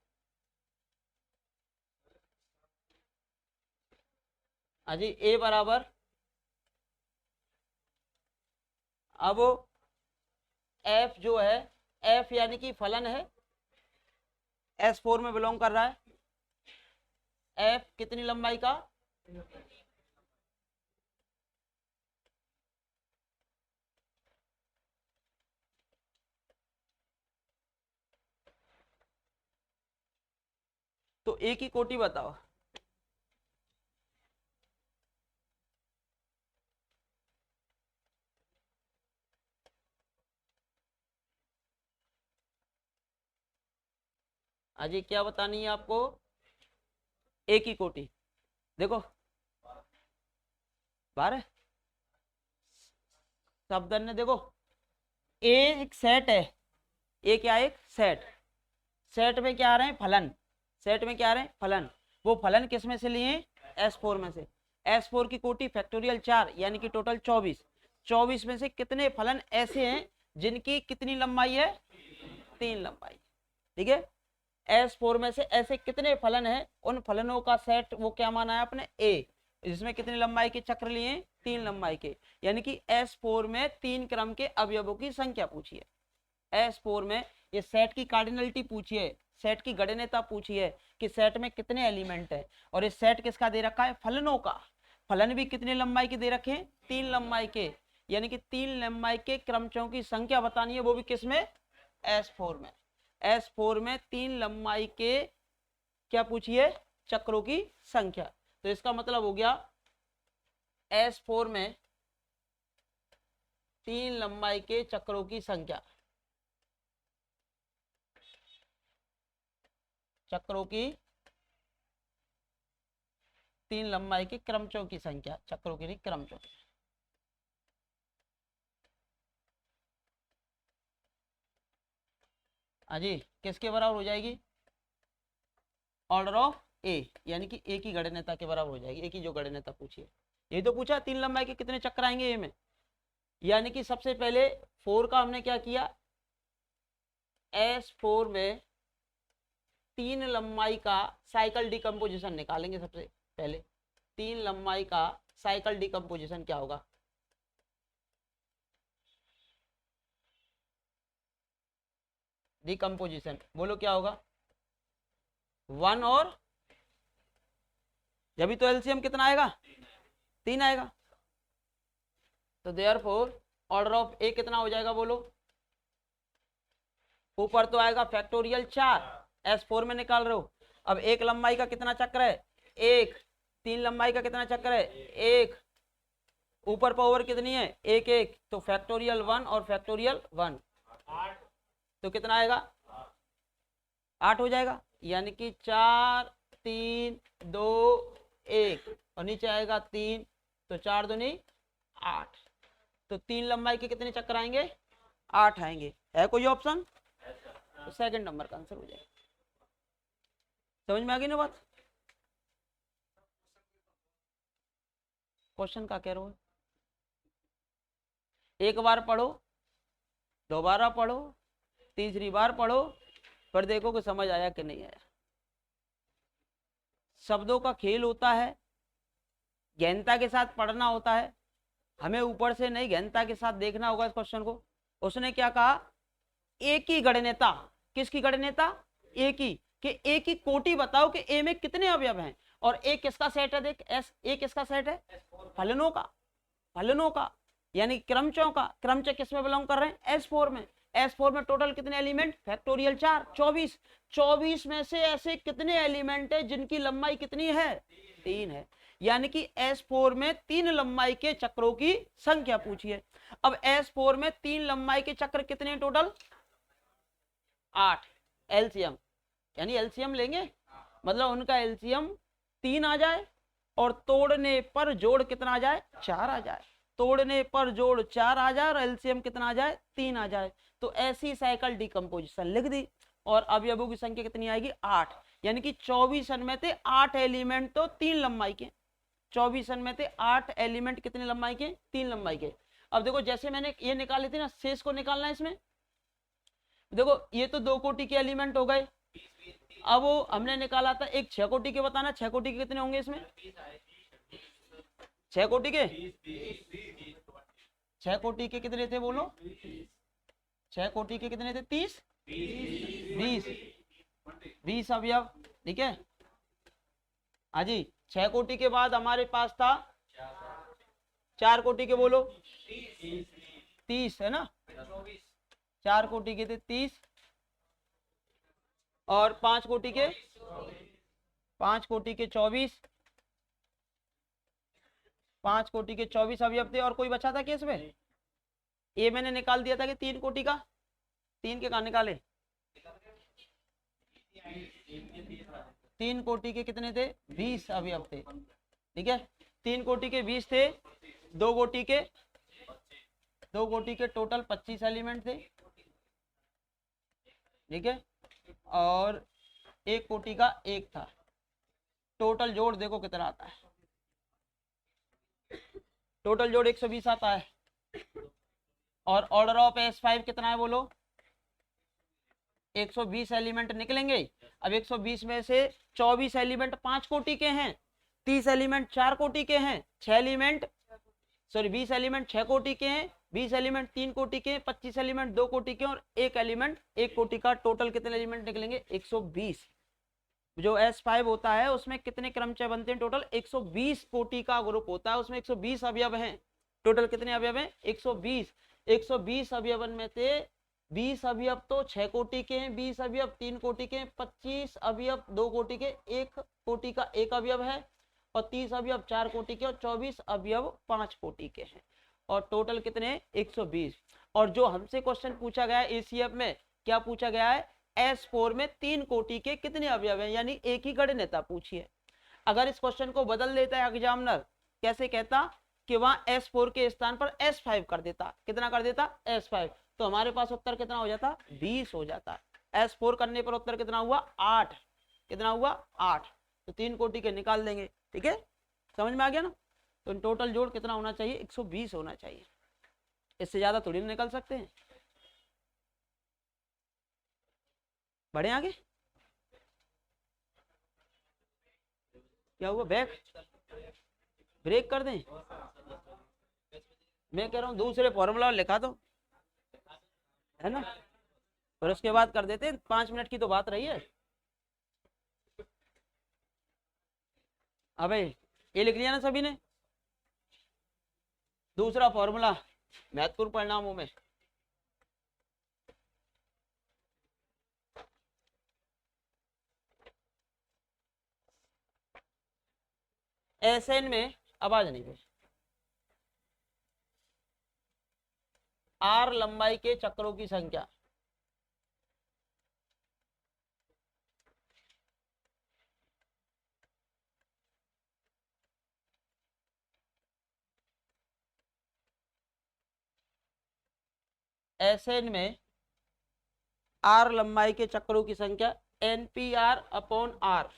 अजी A बराबर, अब F जो है, F यानी कि फलन है, S4 में बिलोंग कर रहा है। F कितनी लंबाई का? तो A की कोटि बताओ। अजी क्या बतानी है आपको? A की कोटि देखो, 12 शब्द ने। देखो A एक सेट है, A क्या है? एक सेट। सेट में क्या आ रहे हैं? फलन। सेट में क्या आ रहे हैं? फलन। वो फलन किस में से लिए? S4 में से। S4 की कोटि फैक्टोरियल 4, यानी कि टोटल 24। 24 में से कितने फलन ऐसे हैं जिनकी कितनी लंबाई है? 3 लंबाई। ठीक है। S4 में से ऐसे कितने फलन हैं, उन फलनों का सेट वो क्या माना है आपने A, जिसमें कितनी लंबाई के चक्र लिए हैं, 3 लंबाई के, यानी कि S4 में 3 क्रम के अवयवों की संख्या पूछी है। S4 में ये सेट की कार्डिनलिटी पूछी है, सेट की गणनीयता पूछी है कि सेट में कितने एलिमेंट है, और ये सेट किसका दे रखा है, फलनों का। फलन भी कितने लंबाई के दे रखे हैं, 3 लंबाई के, यानी कि 3 लंबाई के क्रमचों की संख्या बतानी है, वो भी किसमें, S4 में। S4 में 3 लंबाई के क्या पूछिए, चक्रों की संख्या। तो इसका मतलब हो गया S4 में 3 लंबाई के चक्रों की संख्या, चक्रों की 3 लंबाई के क्रमचों की संख्या, चक्रों की नहीं क्रमचों की। जी किसके बराबर हो जाएगी, ऑर्डर ऑफ ए, यानी कि ए की गणनीयता के बराबर हो जाएगी, ए की जो गणनीयता पूछी है। ये तो पूछा 3 लंबाई के कितने चक्र आएंगे ए में, यानी कि सबसे पहले 4 का हमने क्या किया, S4 में 3 लंबाई का साइकिल डिकम्पोजिशन निकालेंगे। सबसे पहले 3 लंबाई का साइकिल डिकम्पोजिशन क्या होगा, डिकम्पोजिशन बोलो क्या होगा, 1 और जब भी तो एलसीएम कितना आएगा, 3 आएगा। तो देयरफॉर ऑर्डर ऑफ ए कितना हो जाएगा बोलो, ऊपर तो आएगा फैक्टोरियल 4, S4 में निकाल रहे हो। अब एक लंबाई का कितना चक्र है, 1, 3 लंबाई का कितना चक्र है, 1, ऊपर पावर कितनी है, 1 1, तो फैक्टोरियल 1 और फैक्टोरियल 1, तो कितना आएगा, 8 हो जाएगा, यानी कि 4 3 2 1, और नीचे आएगा 3, तो 4 दूनी 8, तो 3 लंबाई के कितने चक्कर आएंगे, 8 आएंगे। है कोई ऑप्शन, तो सेकंड नंबर का आंसर हो जाएगा। समझ में आ गई ना बात, क्वेश्चन का कह रहे हो, एक बार पढ़ो, दोबारा पढ़ो, तीसरी बार पढ़ो, पर देखो कि समझ आया कि नहीं आया। शब्दों का खेल होता है, गहनता के साथ पढ़ना होता है, हमें ऊपर से नहीं गहनता के साथ देखना होगा इस क्वेश्चन को। उसने क्या कहा, एक ही गणनीयता, किसकी गणनीयता, ए की, कि ए की कोटि बताओ कि ए में कितने अवयव हैं, और ए किसका सेट है, देख एस ए किसका सेट है, फलनों का, फलनों का, यानी क्रमचों का। क्रमच किस में बिलोंग कर रहे हैं, S4 में। S4 में टोटल कितने एलिमेंट, फैक्टोरियल 4, 24, 24 में से ऐसे कितने एलिमेंट है जिनकी लंबाई कितनी है, 3 है, यानी कि S4 में 3 लंबाई के चक्रों की संख्या पूछी है। अब S4 में 3 लंबाई के चक्र कितने टोटल, 8, एलसीएम, यानी एलसीएम लेंगे, मतलब उनका एलसीएम 3 आ जाए, और तोड़ने पर जोड़ कितना आ जाए, 4 आ जाए, तोड़ने पर जोड़ 4 आ जाए, और एलसीएम कितना आ जाए, 3 आ जाए। तो ऐसी साइकिल डिकम्पोजिशन लिख दी, और अवयवों की संख्या कितनी आएगी, 8, यानी कि 24 में थे 8 एलिमेंट तो 3 लंबाई के, 24 में थे 8 एलिमेंट कितने लंबाई के, 3 लंबाई के। अब देखो जैसे मैंने ये निकाले थे ना, शेष को निकालना है इसमें। देखो ये तो 2 कोटि के एलिमेंट हो गए, अब वो हमने निकाला था एक 6 कोटि के, बताना 6 कोटि के कितने होंगे इसमें, 6 कोटि के, 6 कोटि के कितने थे बोलो, 6 कोटि के कितने थे, 30 20 अवयव, ठीक है। हाँ जी, 6 कोटि के बाद हमारे पास था 4 कोटि के बोलो, 30 है ना, 4 कोटि के थे 30, और 5 कोटि के, 5 कोटि के 24, 5 कोटि के 24 अवयव थे। और कोई बचा था केस में, ये मैंने निकाल दिया था कि 3 कोटि का, 3 के कहा निकाले, 3 कोटि के कितने थे, 20 अवयव थे, ठीक है। 3 कोटि के 20 थे, 2 कोटि के टोटल 25 एलिमेंट थे, ठीक है, और 1 कोटि का 1 था। टोटल जोड़ देखो कितना आता है, टोटल जोड़ 120 आता है। और ऑर्डर ऑफ S5 कितना है बोलो, 120 एलिमेंट निकलेंगे। अब 120 में से 24 एलिमेंट 5 कोटि के हैं, 30 एलिमेंट 4 कोटि के हैं, 6 एलिमेंट 20 एलिमेंट 6 कोटि के हैं, 20 एलिमेंट 3 कोटि के हैं, 25 एलिमेंट 2 कोटि के हैं और 1 एलिमेंट 1 कोटि का। टोटल कितने एलिमेंट निकलेंगे? 120। जो S5 होता है उसमें कितने क्रमचय बनते हैं? टोटल 120 कोटि का ग्रुप होता है, उसमें 120 अवयव हैं। टोटल कितने अवयव हैं? 120। 120 अवयवन में से 20 अवयव तो 6 कोटि के हैं, 20 अवयव 3 कोटि के हैं, 25 अवयव 2 कोटि के, 1 कोटि का 1 अवयव है और 30 अवयव 4 कोटि के और 24 अवयव 5 कोटि के हैं। और टोटल कितने? 120। और जो हमसे क्वेश्चन पूछा गया है ACF में, क्या पूछा गया है? S4 में 3 कोटि के कितने अवयव हैं, यानी एक ही गणिता पूछी है। अगर इस क्वेश्चन को बदल देता है एग्जामिनर, कैसे कहता कि वहां S4 के स्थान पर S5 कर देता, कितना कर देता? S5, तो हमारे पास उत्तर कितना हो जाता? 20 हो जाता। S4 करने पर उत्तर कितना हुआ? 8। कितना हुआ? 8। तो 3 कोटि के निकाल देंगे। ठीक है, समझ में आ गया ना? तो टोटल जोड़ कितना होना चाहिए? 120 होना चाहिए, इससे ज्यादा थोड़ी ना निकल सकते हैं। बढ़े आगे? क्या हुआ? ब्रेक कर दें? मैं कह रहा हूँ दूसरे फॉर्मूला लिखा दो, है ना, और उसके बाद कर देते हैं। 5 मिनट की तो बात रही है। अबे ये लिख लिया ना सभी ने? दूसरा फॉर्मूला महत्वपूर्ण परिणामों में। SN में आवाज नहीं गई। R लंबाई के चक्रों की संख्या, SN में R लंबाई के चक्रों की संख्या NPR/R।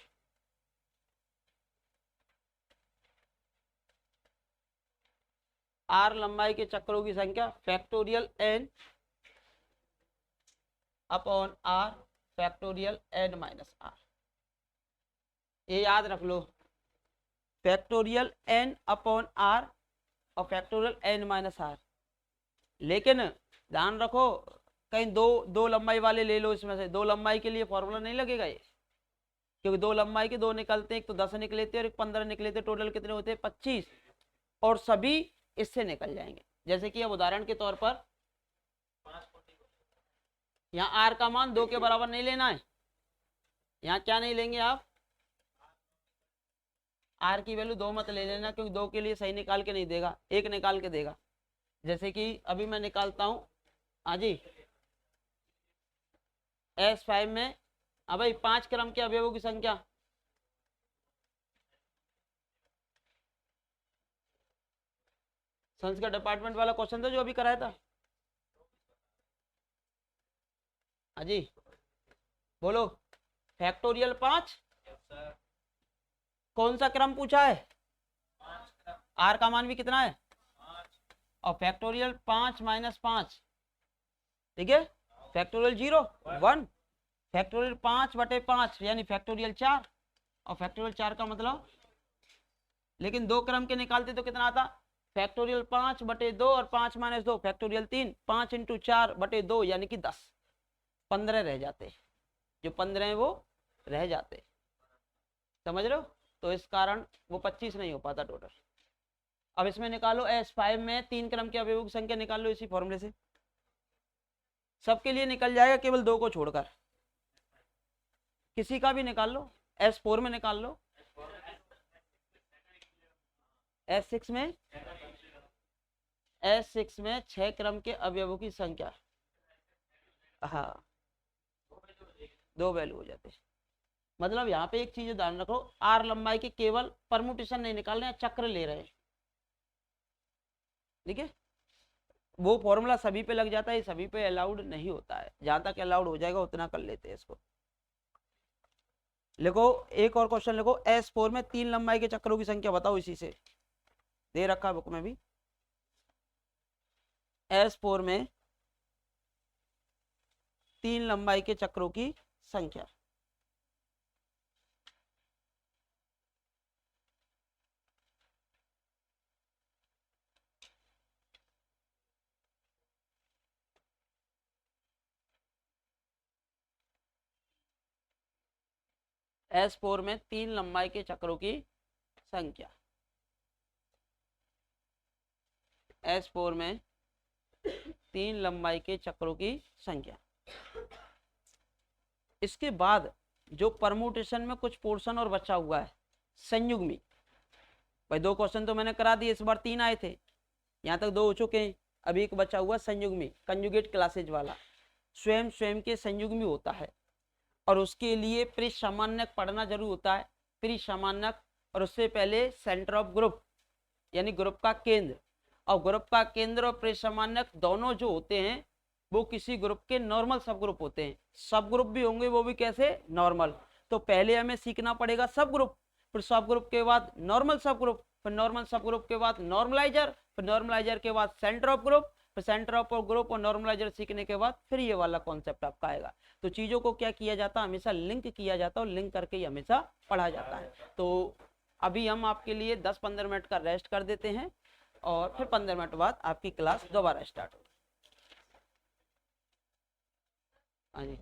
R लंबाई के चक्रों की संख्या factorial N upon R factorial N minus R। ये याद रख लो, फैक्टोरियल N अपॉन R और फैक्टोरियल N माइनस R। लेकिन ध्यान रखो, कहीं दो लंबाई वाले ले लो, इसमें से 2 लंबाई के लिए फॉर्मूला नहीं लगेगा ये, क्योंकि 2 लंबाई के 2 निकलते हैं, एक तो 10 निकले थे और एक 15 निकले थे। टोटल कितने होते हैं? 25, और सभी इससे निकल जाएंगे। जैसे कि अब उदाहरण के तौर पर यहाँ R का मान 2 के बराबर नहीं लेना है। यहाँ क्या नहीं लेंगे आप? R की वैल्यू 2 मत ले लेना, क्योंकि 2 के लिए सही निकाल के नहीं देगा, 1 निकाल के देगा। जैसे कि अभी मैं निकालता हूँ, हाँ जी, S5 में अब भाई 5 क्रम के अवयवों की संख्या, संस्कृत डिपार्टमेंट वाला क्वेश्चन था जो अभी कराया था। हाँ जी बोलो। फैक्टोरियल 5, कौन सा क्रम पूछा है? R का मान भी कितना है? और फैक्टोरियल 5 माइनस 5, ठीक है, फैक्टोरियल 0 1, फैक्टोरियल 5/5 यानी फैक्टोरियल 4, और फैक्टोरियल 4 का मतलब, लेकिन 2 क्रम के निकालते तो कितना आता? फैक्टोरियल 5/2 और 5 माइनस 2 फैक्टोरियल 3, 5 × 4/2 यानी कि 10, 15 रह जाते, जो 15 है वो रह जाते, समझ रहे हो? तो इस कारण वो 25 नहीं हो पाता टोटल। अब इसमें निकालो, S5 में 3 क्रम के अवयवों की संख्या निकाल लो इसी फॉर्मूले से, सबके लिए निकल जाएगा, केवल 2 को छोड़कर। किसी का भी निकाल लो, S4 में निकाल लो, S6 में 6 क्रम के अवयवों की संख्या, हाँ 2 वैल्यू हो जाते। मतलब यहाँ पे एक चीज ध्यान रखो, R लंबाई के केवल परमुटेशन नहीं निकाल रहे हैं, चक्र ले रहे हैं, ठीक है। वो फॉर्मूला सभी पे लग जाता है, सभी पे अलाउड नहीं होता है, जहां तक अलाउड हो जाएगा उतना कर लेते हैं इसको। लिखो एक और क्वेश्चन लिखो, S4 में 3 लंबाई के चक्रों की संख्या बताओ, इसी से दे रखा है बुक में भी। S4 में 3 लंबाई के चक्रों की संख्या। S4 में 3 लंबाई के चक्रों की संख्या। S4 में 3 लंबाई के चक्रों की संख्या। इसके बाद जो परमुटेशन में कुछ पोर्शन और बचा हुआ है, संयुग्मी। भाई 2 क्वेश्चन तो मैंने करा दिए, इस बार 3 आए थे, यहाँ तक 2 हो चुके हैं, अभी एक बचा हुआ संयुग्मी, कंजुगेट क्लासेज वाला। स्वयं स्वयं के संयुग्मी होता है और उसके लिए परिसामान्यक पढ़ना जरूर होता है। परिसामान्यक और उससे पहले सेंटर ऑफ ग्रुप यानी ग्रुप का केंद्र, और ग्रुप का केंद्र और परिसामान्यक दोनों जो होते हैं वो किसी ग्रुप के नॉर्मल सब ग्रुप होते हैं। सब ग्रुप भी होंगे, वो भी कैसे, नॉर्मल। तो पहले हमें सीखना पड़ेगा सब ग्रुप, फिर सब ग्रुप के बाद नॉर्मल सब ग्रुप, फिर नॉर्मल सब ग्रुप के बाद नॉर्मलाइजर, फिर नॉर्मलाइजर के बाद सेंटर ऑफ ग्रुप, फिर सेंटर ऑफ ग्रुप और नॉर्मलाइजर सीखने के बाद फिर ये वाला कॉन्सेप्ट आपका आएगा। तो चीजों को क्या किया जाता है, हमेशा लिंक किया जाता है और लिंक करके ही हमेशा पढ़ा जाता है। तो अभी हम आपके लिए 10-15 मिनट का रेस्ट कर देते हैं और फिर 15 मिनट बाद आपकी क्लास दोबारा स्टार्ट होगी। हाँ जी।